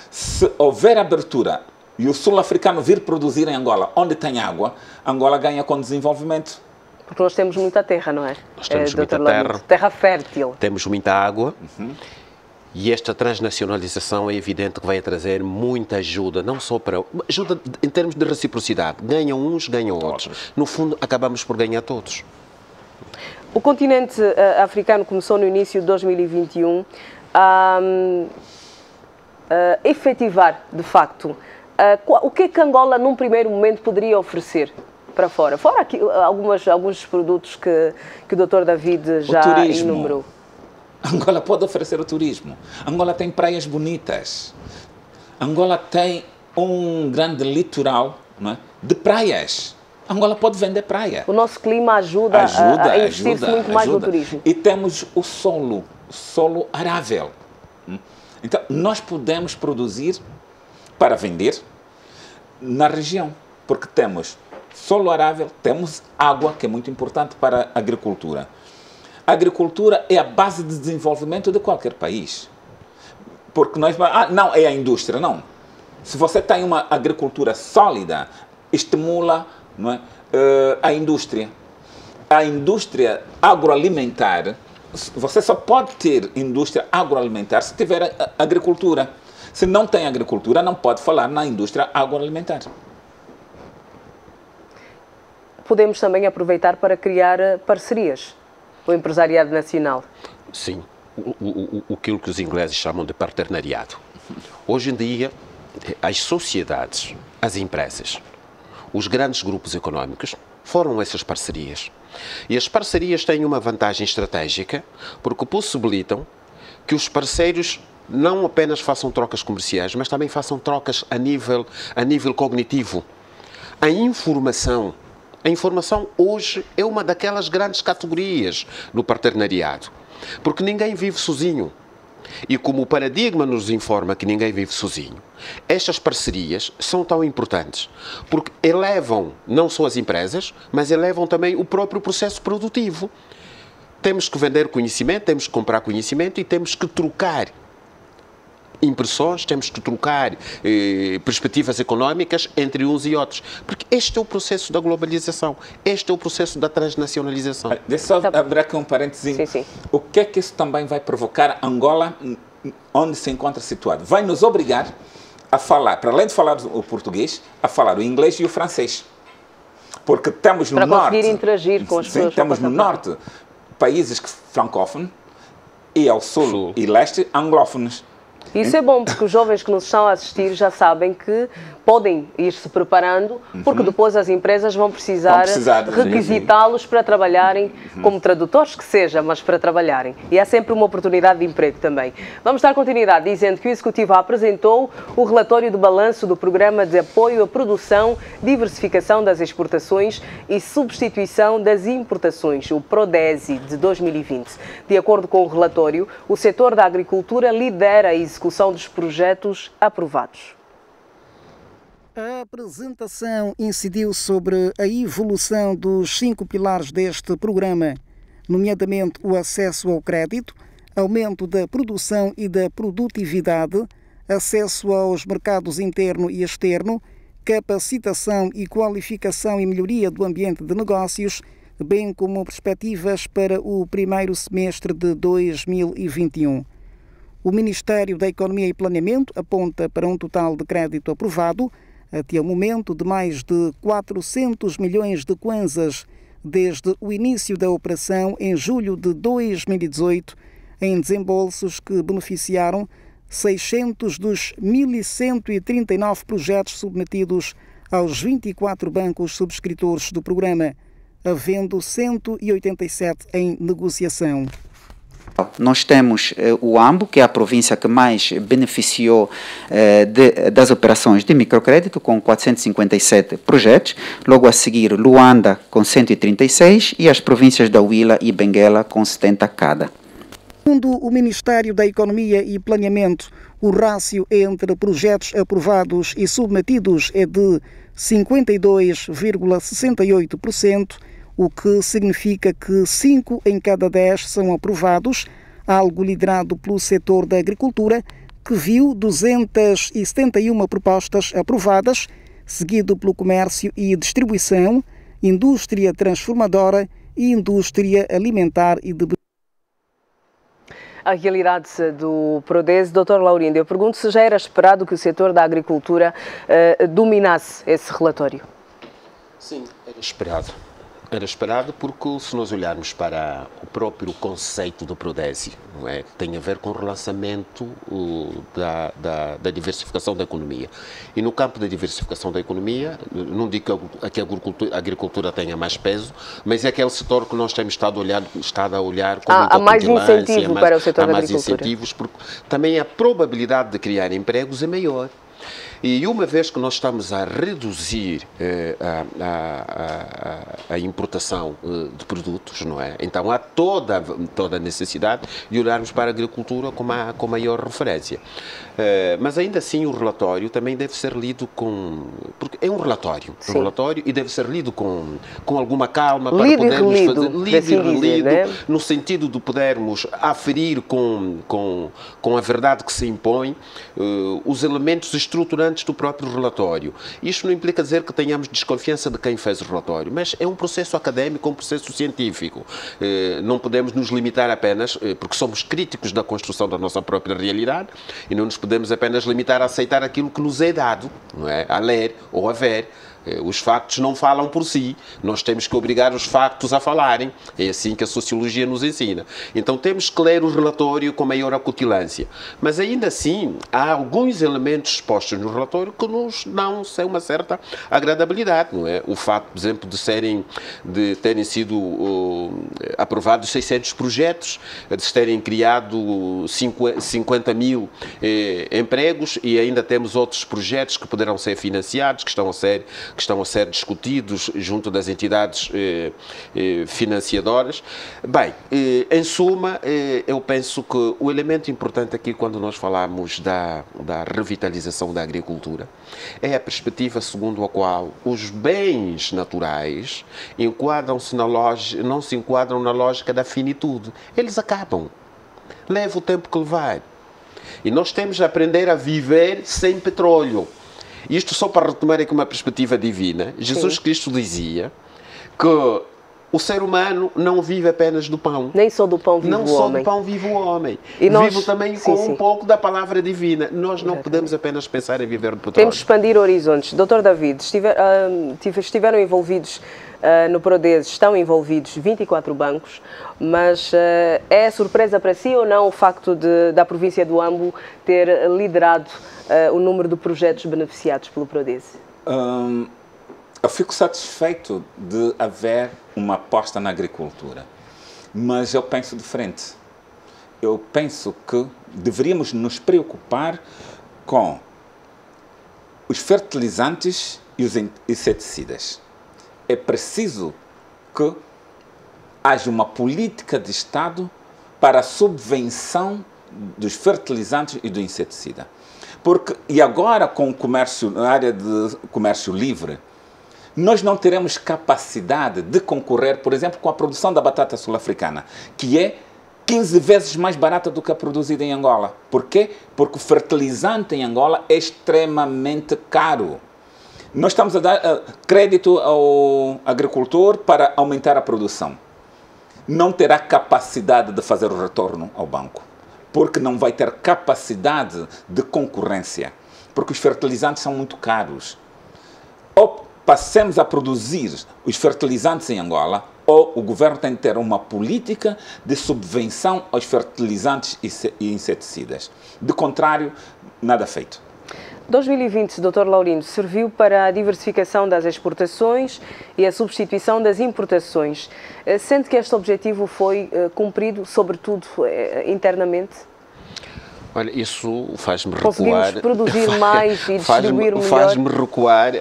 S3: Se houver abertura e o sul-africano vir produzir em Angola, onde tem água, Angola ganha com desenvolvimento.
S1: Porque nós temos muita terra, não é?
S4: Nós temos muita terra.
S1: Terra fértil.
S4: Temos muita água. E esta transnacionalização é evidente que vai trazer muita ajuda, não só para... Ajuda em termos de reciprocidade. Ganham uns, ganham outros. No fundo, acabamos por ganhar todos.
S1: O continente africano começou no início de 2021 a efetivar, de facto, o que é que Angola, num primeiro momento, poderia oferecer para fora? Fora aqui, alguns produtos que o Dr. David já enumerou.
S3: Angola pode oferecer o turismo. Angola tem praias bonitas. Angola tem um grande litoral, não é, de praias. Angola pode vender praia.
S1: O nosso clima ajuda a investir-se muito mais no turismo.
S3: E temos o solo arável. Então, nós podemos produzir para vender na região, porque temos solo arável, temos água, que é muito importante para a agricultura. A agricultura é a base de desenvolvimento de qualquer país. Porque nós... não, é a indústria. Não. Se você tem uma agricultura sólida, estimula, não é, a indústria. A indústria agroalimentar, você só pode ter indústria agroalimentar se tiver agricultura. Se não tem agricultura, não pode falar na indústria agroalimentar.
S1: Podemos também aproveitar para criar parcerias. O empresariado nacional.
S4: Sim, aquilo que os ingleses chamam de partenariado. Hoje em dia, as sociedades, as empresas, os grandes grupos económicos formam essas parcerias. E as parcerias têm uma vantagem estratégica porque possibilitam que os parceiros não apenas façam trocas comerciais, mas também façam trocas a nível cognitivo. A informação hoje é uma daquelas grandes categorias do partenariado, porque ninguém vive sozinho. E como o paradigma nos informa que ninguém vive sozinho, estas parcerias são tão importantes, porque elevam não só as empresas, mas elevam também o próprio processo produtivo. Temos que vender conhecimento, temos que comprar conhecimento e temos que trocar impressões, temos que trocar perspectivas económicas entre uns e outros. Porque este é o processo da globalização, este é o processo da transnacionalização.
S3: Deixa só abrir aqui um parênteses.
S1: Sim, sim.
S3: O que é que isso também vai provocar Angola, onde se encontra situado? Vai nos obrigar a falar, para além de falar o português, a falar o inglês e o francês. Porque temos no norte...
S1: Para conseguir interagir com as pessoas.
S3: Sim, temos no norte países francófonos e ao sul e leste anglófonos.
S1: Isso é bom, porque os jovens que nos estão a assistir já sabem que podem ir se preparando, porque depois as empresas vão precisar requisitá-los para trabalharem como tradutores, que seja, mas para trabalharem. E é sempre uma oportunidade de emprego também. Vamos dar continuidade dizendo que o Executivo apresentou o relatório de balanço do Programa de Apoio à Produção, Diversificação das Exportações e Substituição das Importações, o PRODESI, de 2020. De acordo com o relatório, o setor da agricultura lidera a execução dos projetos aprovados.
S7: A apresentação incidiu sobre a evolução dos 5 pilares deste programa, nomeadamente o acesso ao crédito, aumento da produção e da produtividade, acesso aos mercados interno e externo, capacitação e qualificação e melhoria do ambiente de negócios, bem como perspectivas para o primeiro semestre de 2021. O Ministério da Economia e Planeamento aponta para um total de crédito aprovado, até o momento, de mais de 400 milhões de kwanzas desde o início da operação em julho de 2018, em desembolsos que beneficiaram 600 dos 1.139 projetos submetidos aos 24 bancos subscritores do programa, havendo 187 em negociação.
S8: Nós temos o Ambo, que é a província que mais beneficiou das operações de microcrédito, com 457 projetos. Logo a seguir, Luanda, com 136, e as províncias da Huila e Benguela, com 70 cada.
S7: Segundo o Ministério da Economia e Planeamento, o rácio entre projetos aprovados e submetidos é de 52,68%, o que significa que 5 em cada 10 são aprovados, algo liderado pelo setor da agricultura, que viu 271 propostas aprovadas, seguido pelo comércio e distribuição, indústria transformadora e indústria alimentar e de...
S1: A realidade do PRODESI, Dr. Laurindo, eu pergunto se já era esperado que o setor da agricultura dominasse esse relatório.
S4: Sim, era esperado. Era esperado porque, se nós olharmos para o próprio conceito do PRODESI, não é? Tem a ver com o relançamento da diversificação da economia. E no campo da diversificação da economia, não digo que a agricultura tenha mais peso, mas é aquele setor que nós temos estado a olhar com muita
S1: há mais incentivo para o setor da agricultura. Há mais
S4: incentivos, porque também a probabilidade de criar empregos é maior. E uma vez que nós estamos a reduzir a importação de produtos, não é? Então há toda a necessidade de olharmos para a agricultura com maior referência. Mas ainda assim o relatório também deve ser lido com... Porque é um relatório e deve ser lido com alguma calma para podermos fazer... Lido e relido, né? No sentido de podermos aferir com a verdade que se impõe os elementos estruturantes do próprio relatório. Isto não implica dizer que tenhamos desconfiança de quem fez o relatório, mas é um processo académico, um processo científico. Não podemos nos limitar apenas, porque somos críticos da construção da nossa própria realidade, e não nos podemos apenas limitar a aceitar aquilo que nos é dado, não é? A ler ou a ver. Os factos não falam por si, nós temos que obrigar os factos a falarem, é assim que a sociologia nos ensina. Então temos que ler o relatório com maior acutilância, mas ainda assim há alguns elementos expostos no relatório que nos dão uma certa agradabilidade, não é? O facto, por exemplo, de terem sido aprovados 600 projetos, de se terem criado 50 mil empregos, e ainda temos outros projetos que poderão ser financiados, que estão a ser que estão a ser discutidos junto das entidades financiadoras. Bem, em suma, eu penso que o elemento importante aqui, quando nós falamos da revitalização da agricultura, é a perspectiva segundo a qual os bens naturais não se enquadram na lógica da finitude. Eles acabam. Leva o tempo que levar. E nós temos de aprender a viver sem petróleo. Isto só para retomar aqui uma perspectiva divina. Jesus Cristo dizia que o ser humano não vive apenas do pão.
S1: Nem só do pão vive o homem.
S4: Não só do pão vive o homem.
S1: E nós,
S4: vive também com um pouco da palavra divina. Nós não podemos apenas pensar em viver do petróleo.
S1: Temos de expandir horizontes. Dr. David, estiveram envolvidos no Prodese, estão envolvidos 24 bancos, mas é surpresa para si ou não o facto da província do Ambo ter liderado o número de projetos beneficiados pelo Prodese?
S3: Eu fico satisfeito de haver uma aposta na agricultura, mas eu penso diferente. Eu penso que deveríamos nos preocupar com os fertilizantes e os inseticidas. É preciso que haja uma política de Estado para a subvenção dos fertilizantes e do inseticida. E agora, com o comércio, na área de comércio livre, nós não teremos capacidade de concorrer, por exemplo, com a produção da batata sul-africana, que é 15 vezes mais barata do que a produzida em Angola. Por quê? Porque o fertilizante em Angola é extremamente caro. Nós estamos a dar crédito ao agricultor para aumentar a produção. Não terá capacidade de fazer o retorno ao banco, porque não vai ter capacidade de concorrência, porque os fertilizantes são muito caros. Ou passemos a produzir os fertilizantes em Angola, ou o governo tem de ter uma política de subvenção aos fertilizantes e inseticidas. De contrário, nada feito.
S1: 2020, Dr. Laurindo, serviu para a diversificação das exportações e a substituição das importações. Sente que este objetivo foi cumprido, sobretudo internamente?
S4: Olha, isso faz-me recuar.
S1: Conseguimos produzir mais e distribuir melhor.
S4: Faz-me recuar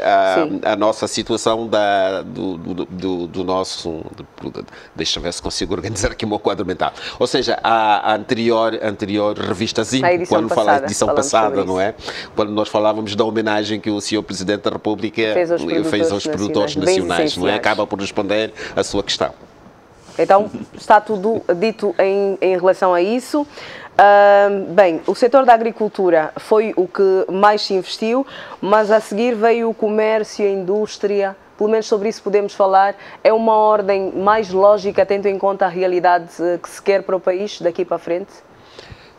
S4: a nossa situação do nosso. Deixa eu ver se consigo organizar aqui o meu quadro mental. Ou seja, a anterior revista Zinco, quando fala da edição passada, não é? Quando nós falávamos da homenagem que o Sr. Presidente da República fez aos produtores nacionais, não é? Acaba por responder a sua questão.
S1: Então, está tudo dito em relação a isso. Bem, o setor da agricultura foi o que mais se investiu, mas a seguir veio o comércio, a indústria. Pelo menos sobre isso podemos falar. É uma ordem mais lógica, tendo em conta a realidade que se quer para o país daqui para a frente?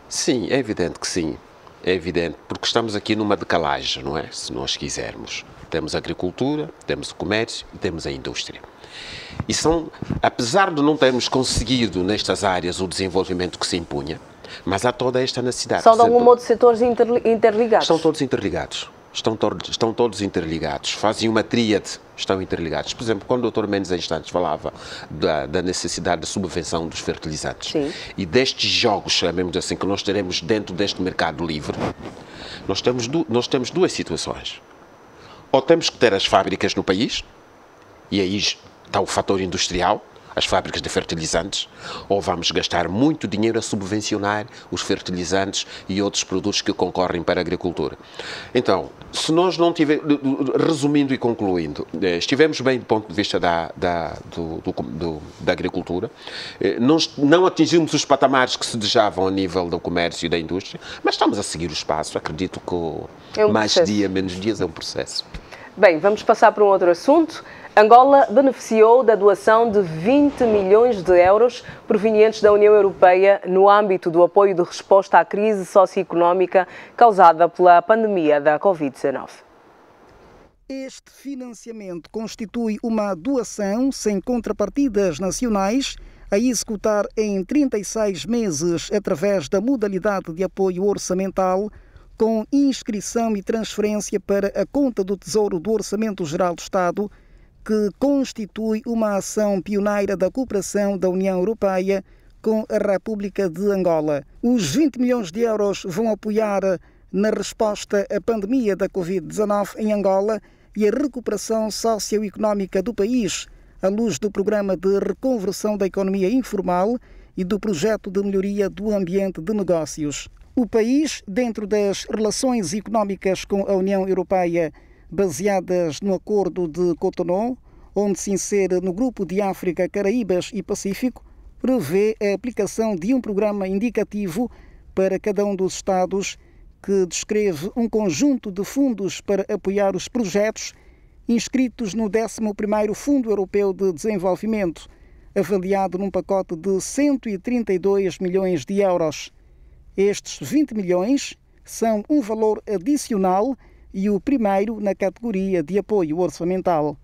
S4: Sim, é evidente que sim. É evidente, porque estamos aqui numa decalagem, não é? Se nós quisermos. Temos a agricultura, temos o comércio e temos a indústria. E apesar de não termos conseguido nestas áreas o desenvolvimento que se impunha, mas há toda esta necessidade.
S1: São de algum modo setores interligados?
S4: Estão todos interligados. Estão todos interligados. Fazem uma tríade, estão interligados. Por exemplo, quando o Dr. Mendes em instantes falava da necessidade de subvenção dos fertilizantes. Sim. E destes jogos, chamemos assim, que nós teremos dentro deste mercado livre, nós temos duas situações. Ou temos que ter as fábricas no país, e aí está o fator industrial, as fábricas de fertilizantes, ou vamos gastar muito dinheiro a subvencionar os fertilizantes e outros produtos que concorrem para a agricultura. Então, se nós não tivermos, resumindo e concluindo, estivemos bem do ponto de vista da agricultura, não atingimos os patamares que se desejavam a nível do comércio e da indústria, mas estamos a seguir o espaço. Acredito que mais dia, menos dias é um processo.
S1: Bem, vamos passar para um outro assunto. Angola beneficiou da doação de 20 milhões de euros provenientes da União Europeia no âmbito do apoio de resposta à crise socioeconómica causada pela pandemia da Covid-19.
S7: Este financiamento constitui uma doação sem contrapartidas nacionais a executar em 36 meses através da modalidade de apoio orçamental com inscrição e transferência para a conta do Tesouro do Orçamento Geral do Estado, que constitui uma ação pioneira da cooperação da União Europeia com a República de Angola. Os 20 milhões de euros vão apoiar na resposta à pandemia da Covid-19 em Angola e a recuperação socioeconómica do país, à luz do programa de reconversão da economia informal e do projeto de melhoria do ambiente de negócios. O país, dentro das relações económicas com a União Europeia, baseadas no Acordo de Cotonou, onde se insere no Grupo de África, Caraíbas e Pacífico, prevê a aplicação de um programa indicativo para cada um dos Estados, que descreve um conjunto de fundos para apoiar os projetos inscritos no 11º Fundo Europeu de Desenvolvimento, avaliado num pacote de 132 milhões de euros. Estes 20 milhões são um valor adicional e o primeiro na categoria de apoio orçamental.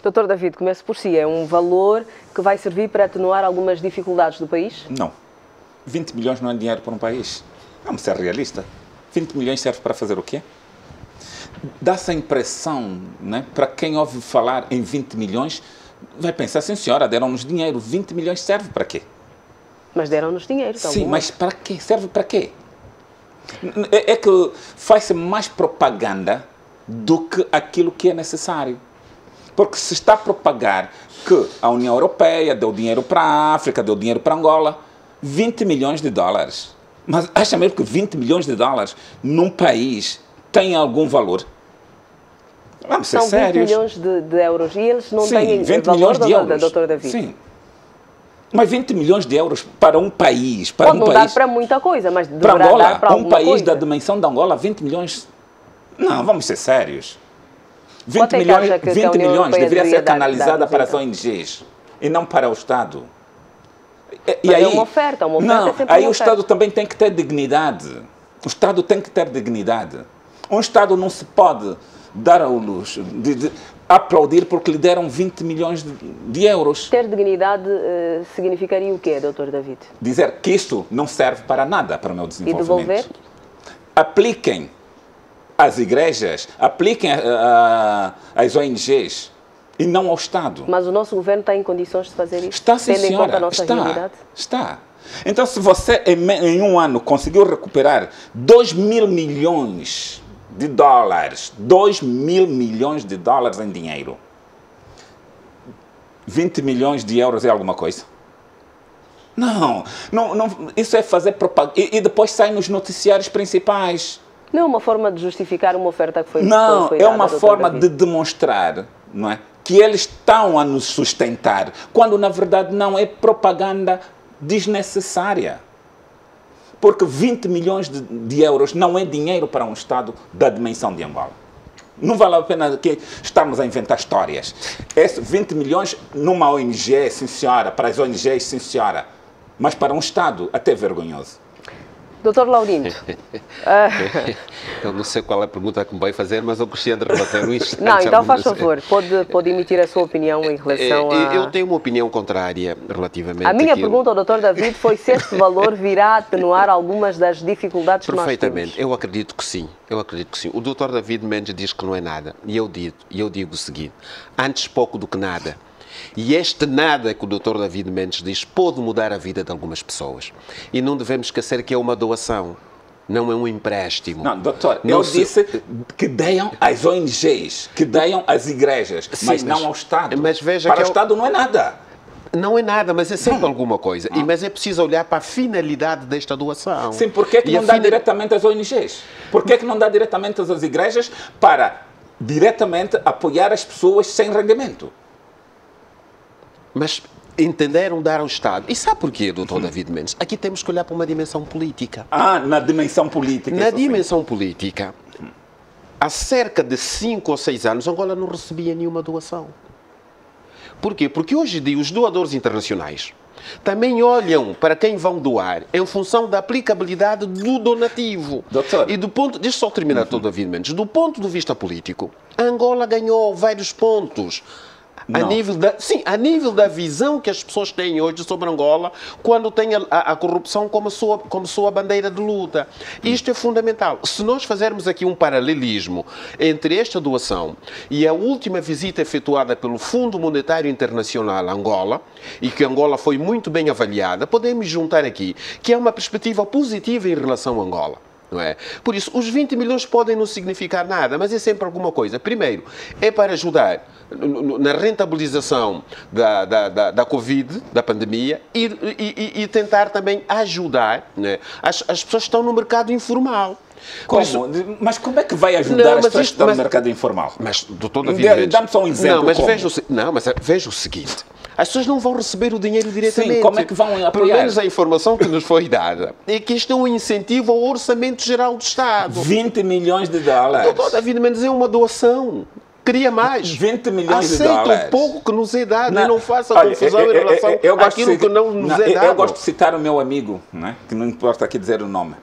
S1: Dr. David, comece por si. É um valor que vai servir para atenuar algumas dificuldades do país?
S3: Não. 20 milhões não é dinheiro para um país. Vamos ser realistas. 20 milhões serve para fazer o quê? Dá-se a impressão, né, para quem ouve falar em 20 milhões, vai pensar, sim senhora, deram-nos dinheiro. 20 milhões serve para quê?
S1: Mas deram-nos dinheiro.
S3: Sim, mas para quê? Serve para quê? É que faz-se mais propaganda do que aquilo que é necessário. Porque se está a propagar que a União Europeia deu dinheiro para a África, deu dinheiro para Angola, 20 milhões de dólares. Mas acha mesmo que 20 milhões de dólares num país tem algum valor? Vamos ser sérios.
S1: São 20 milhões de euros e eles não
S3: Sim,
S1: têm
S3: 20
S1: valor,
S3: milhões de euros.
S1: Dr. David?
S3: Sim. Mas 20 milhões de euros para um país...
S1: Pode não dar para muita coisa, mas
S3: para
S1: deverá
S3: Angola,
S1: dar para alguma coisa.
S3: Um país da dimensão de Angola, 20 milhões... Não, vamos ser sérios. 20 milhões deveria ser canalizada para as ONGs e não para o Estado.
S1: E aí, é uma oferta,
S3: não,
S1: é sempre
S3: aí
S1: uma
S3: o Estado também tem que ter dignidade. O Estado tem que ter dignidade. Um Estado não se pode dar ao luxo de aplaudir porque lhe deram 20 milhões de euros.
S1: Ter dignidade significaria o quê, Dr. David?
S3: Dizer que isto não serve para nada para o meu desenvolvimento.
S1: E devolver?
S3: Apliquem às igrejas, apliquem às ONGs e não ao Estado.
S1: Mas o nosso governo está em condições de fazer isso?
S3: Está, sim,
S1: tendo em conta a nossa realidade?
S3: Está. Então, se você em um ano conseguiu recuperar 2 mil milhões de dólares, 2 mil milhões de dólares em dinheiro, 20 milhões de euros é alguma coisa? Não, isso é fazer propaganda. E depois sai nos noticiários principais.
S1: Não é uma forma de justificar uma oferta que foi
S3: Não,
S1: foi
S3: é uma
S1: dada,
S3: forma de demonstrar, não é, que eles estão a nos sustentar, quando na verdade não, é propaganda desnecessária. Porque 20 milhões de euros não é dinheiro para um Estado da dimensão de Angola. Não vale a pena que estarmos a inventar histórias. Esse 20 milhões numa ONG, sim senhora, para as ONGs, sim senhora, mas para um Estado até vergonhoso.
S1: Dr. Laurindo.
S4: Eu não sei qual é a pergunta que me vai fazer, mas eu gostaria de rebater um instante.
S1: Não, então faz favor, pode emitir a sua opinião em relação a...
S4: Eu tenho uma opinião contrária relativamente...
S1: A minha pergunta ao Dr. David foi se este valor virá atenuar algumas das dificuldades que nós temos.
S4: Perfeitamente, eu acredito que sim. O Dr. David Mendes diz que não é nada. E eu digo o seguinte, antes pouco do que nada. E este nada que o Dr. David Mendes diz pode mudar a vida de algumas pessoas. E não devemos esquecer que é uma doação, não é um empréstimo.
S3: Não, doutor, eu disse que deem às ONGs, que deem às igrejas, sim, mas não ao Estado.
S4: Mas veja
S3: para o Estado não é nada.
S4: Não é nada, mas é sempre alguma coisa. Mas é preciso olhar para a finalidade desta doação.
S3: Sim, porquê que não dá diretamente às ONGs? Porquê que não dá diretamente às igrejas para diretamente apoiar as pessoas sem rendimento?
S4: Mas entenderam dar ao Estado. E sabe porquê, Dr. David Mendes? Aqui temos que olhar para uma dimensão política.
S3: Na dimensão política.
S4: Na dimensão política, há cerca de 5 ou 6 anos, Angola não recebia nenhuma doação. Porquê? Porque hoje em dia os doadores internacionais também olham para quem vão doar em função da aplicabilidade do donativo.
S3: Doutor.
S4: E do ponto... Deixa só terminar, Dr. David Mendes. Do ponto de vista político, Angola ganhou vários pontos. A nível da visão que as pessoas têm hoje sobre Angola, quando tem a corrupção como sua bandeira de luta. Isto é fundamental. Se nós fizermos aqui um paralelismo entre esta doação e a última visita efetuada pelo Fundo Monetário Internacional a Angola, e que Angola foi muito bem avaliada, podemos juntar aqui que é uma perspectiva positiva em relação a Angola. não é? Por isso, os 20 milhões podem não significar nada, mas é sempre alguma coisa. Primeiro, é para ajudar na rentabilização da Covid, da pandemia, e tentar também ajudar, né, as pessoas que estão no mercado informal.
S3: Mas como é que vai ajudar as pessoas que estão no mercado informal?
S4: Mas, doutor David,
S3: dá-me só um exemplo.
S4: Mas veja o seguinte. As pessoas não vão receber o dinheiro diretamente.
S3: Sim, como é que vão apoiar?
S4: Pelo menos a informação que nos foi dada é que isto é um incentivo ao Orçamento Geral do Estado.
S3: 20 milhões de dólares.
S4: Doutor David Mendes, é uma doação. Queria mais.
S3: 20 milhões de
S4: dólares.
S3: Aceita
S4: o pouco que nos é dado e não faça confusão em relação àquilo que não nos é dado.
S3: Eu gosto de citar o meu amigo, né, que não importa aqui dizer o nome.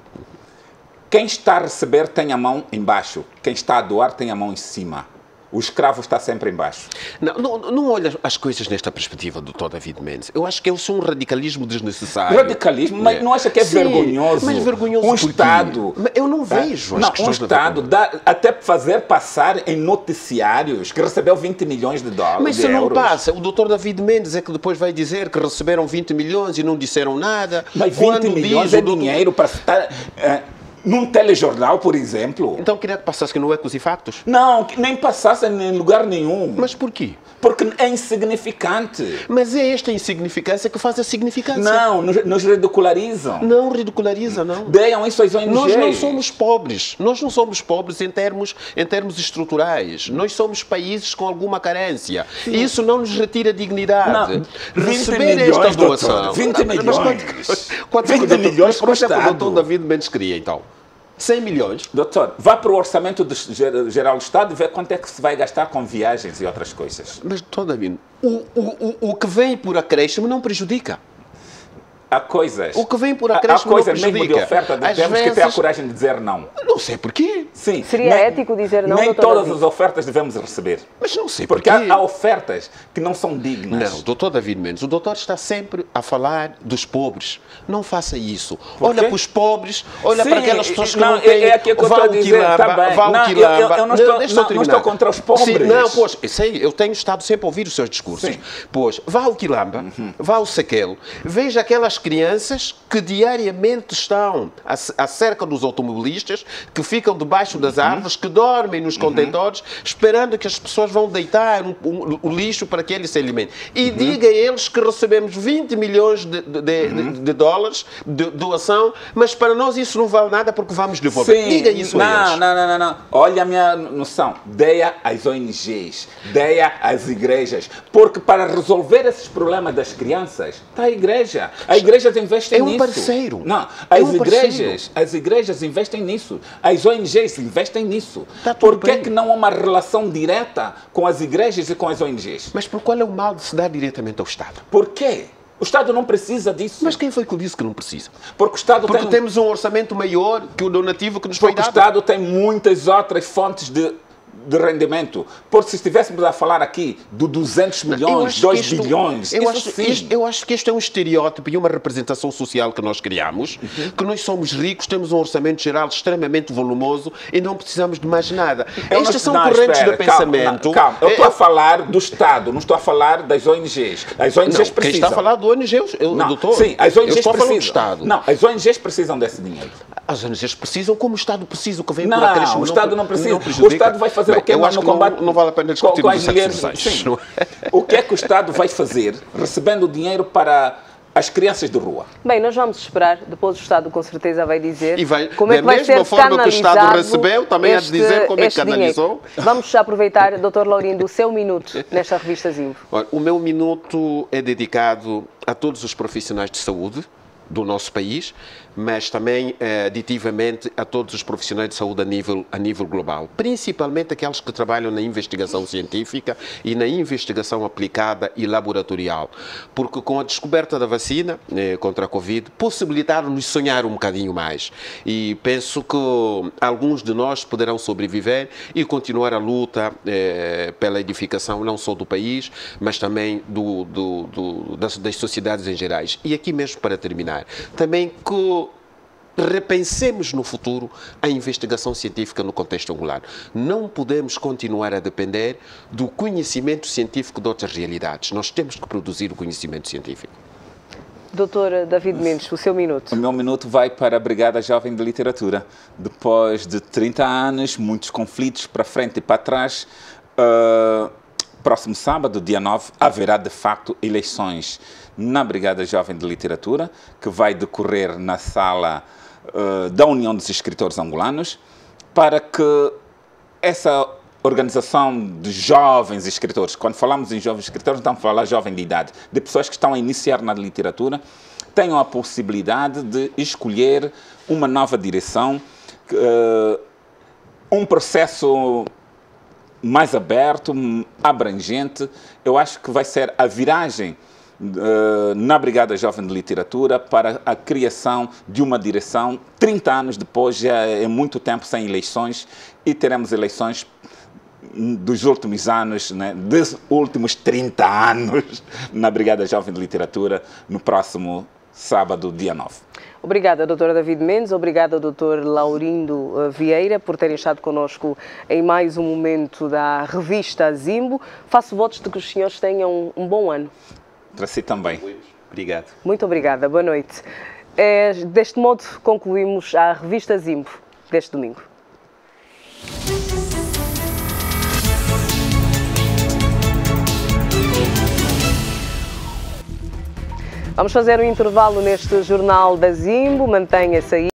S3: Quem está a receber tem a mão embaixo. Quem está a doar tem a mão em cima. O escravo está sempre em baixo.
S4: Não olha as coisas nesta perspectiva, doutor David Mendes. Eu acho que é um radicalismo desnecessário.
S3: Radicalismo? Mas não acha que é vergonhoso?
S4: Mas vergonhoso
S3: um Estado...
S4: Eu não vejo as questões...
S3: Um Estado dá até fazer passar em noticiários que recebeu 20 milhões de dólares.
S4: Mas se não passa, o doutor David Mendes é que depois vai dizer que receberam 20 milhões e não disseram nada.
S3: Mas 20 milhões é dinheiro para estar... num telejornal, por exemplo.
S4: Então queria que passasse que não é com os factos?
S3: Não, que nem passasse em lugar nenhum.
S4: Mas por quê?
S3: Porque é insignificante.
S4: Mas é esta insignificância que faz a significância.
S3: Não, nos ridicularizam.
S4: Não ridicularizam, não.
S3: Deiam isso às ONGs.
S4: Nós não somos pobres. Nós não somos pobres em termos estruturais. Nós somos países com alguma carência. Sim. E isso não nos retira dignidade.
S3: Não,
S4: receber esta doação...
S3: 20 milhões.
S4: Quanto
S3: 20 milhões para o Estado.
S4: O doutor David Mendes queria, então? 100 milhões.
S3: Doutor, vá para o Orçamento Geral do Estado e vê quanto é que se vai gastar com viagens e outras coisas.
S4: Mas, doutor David, o que vem por acréscimo não prejudica.
S3: Há coisas.
S4: O que vem por acréscimo não prejudica.
S3: Mesmo de oferta, temos que ter a coragem de dizer não.
S4: Não sei porquê.
S3: Sim.
S1: Seria ético dizer não,
S3: nem todas as ofertas devemos receber.
S4: Mas não sei
S3: porque
S4: porquê.
S3: Há ofertas que não são dignas.
S4: Não, doutor David Mendes, o doutor está sempre a falar dos pobres. Não faça isso. Olha para os pobres, olha para aquelas pessoas que não têm...
S3: É aquilo que eu estou a dizer também. Eu não estou contra os pobres.
S4: Sim, não, pois, eu tenho estado sempre a ouvir os seus discursos. Sim. Pois, vá ao Quilamba, vá ao Sequelo, veja aquelas crianças que diariamente estão acerca dos automobilistas, que ficam debaixo das árvores, que dormem nos contentores, esperando que as pessoas vão deitar o lixo para que eles se alimentem. E diga a eles que recebemos 20 milhões de dólares de doação, mas para nós isso não vale nada porque vamos devolver.
S3: Sim.
S4: Diga isso a eles.
S3: Não. Olha a minha noção. Deia às ONGs, deia às igrejas, porque para resolver esses problemas das crianças, está a igreja. As igrejas investem nisso.
S4: É um parceiro.
S3: Não, as igrejas investem nisso. As ONGs investem nisso. Por que é que não há uma relação direta com as igrejas e com as ONGs?
S4: Mas por qual é o mal de se dar diretamente ao Estado?
S3: Por quê? O Estado não precisa disso.
S4: Mas quem foi que disse que não precisa?
S3: Porque o Estado
S4: temos um orçamento maior que o donativo que nos foi dado.
S3: Porque o Estado tem muitas outras fontes de rendimento. Porque se estivéssemos a falar aqui de 200 milhões, 2 bilhões,
S4: eu acho que este é um estereótipo e uma representação social que nós criamos, que nós somos ricos, temos um orçamento geral extremamente volumoso e não precisamos de mais nada. Estas são correntes de pensamento.
S3: Calma, eu estou a falar do Estado, não estou a falar das ONGs. As ONGs precisam.
S4: Quem está a falar do ONG, doutor?
S3: Sim, as ONGs precisam.
S4: Do Estado.
S3: Não, as ONGs precisam desse dinheiro.
S4: As ONGs precisam como o Estado precisa, o que vem por
S3: acréscimo.
S4: acréscimo.
S3: Não, o Estado não precisa. O Estado vai fazer o que
S4: eu acho que não vale a pena discutir
S3: com as mulheres. O que é que o Estado vai fazer recebendo dinheiro para as crianças de rua?
S1: Bem, nós vamos esperar, depois o Estado com certeza vai dizer
S4: como é que vai ser canalizado. Da mesma forma que o Estado recebeu, também há de dizer como é que canalizou.
S1: Vamos aproveitar, Dr. Laurindo, o seu minuto nesta revista Zimbo.
S4: O meu minuto é dedicado a todos os profissionais de saúde do nosso país, mas também aditivamente a todos os profissionais de saúde a nível global, principalmente aqueles que trabalham na investigação científica e na investigação aplicada e laboratorial, porque com a descoberta da vacina contra a Covid, possibilitaram-nos sonhar um bocadinho mais e penso que alguns de nós poderão sobreviver e continuar a luta pela edificação não só do país, mas também das sociedades em gerais. E aqui mesmo para terminar, também que repensemos no futuro a investigação científica no contexto angular. Não podemos continuar a depender do conhecimento científico de outras realidades. Nós temos que produzir o conhecimento científico.
S1: Doutor David Mendes, o seu minuto.
S3: O meu minuto vai para a Brigada Jovem de Literatura. Depois de 30 anos, muitos conflitos para frente e para trás, próximo sábado, dia 9, haverá de facto eleições na Brigada Jovem de Literatura, que vai decorrer na sala da União dos Escritores Angolanos, para que essa organização de jovens escritores, quando falamos em jovens escritores, estamos a falar jovem de idade, de pessoas que estão a iniciar na literatura, tenham a possibilidade de escolher uma nova direção, um processo mais aberto, abrangente. Eu acho que vai ser a viragem na Brigada Jovem de Literatura para a criação de uma direção. 30 anos depois, já é muito tempo sem eleições, e teremos eleições dos últimos anos, né, dos últimos 30 anos na Brigada Jovem de Literatura, no próximo sábado, dia 9.
S1: Obrigada, doutora David Mendes. Obrigada, doutor Laurindo Vieira, por terem estado connosco em mais um momento da revista Zimbo. Faço votos de que os senhores tenham um bom ano.
S3: Para si também.
S4: Obrigado.
S1: Muito obrigada. Boa noite. Deste modo, concluímos a revista Zimbo deste domingo. Vamos fazer um intervalo neste Jornal da Zimbo. Mantenha-se aí.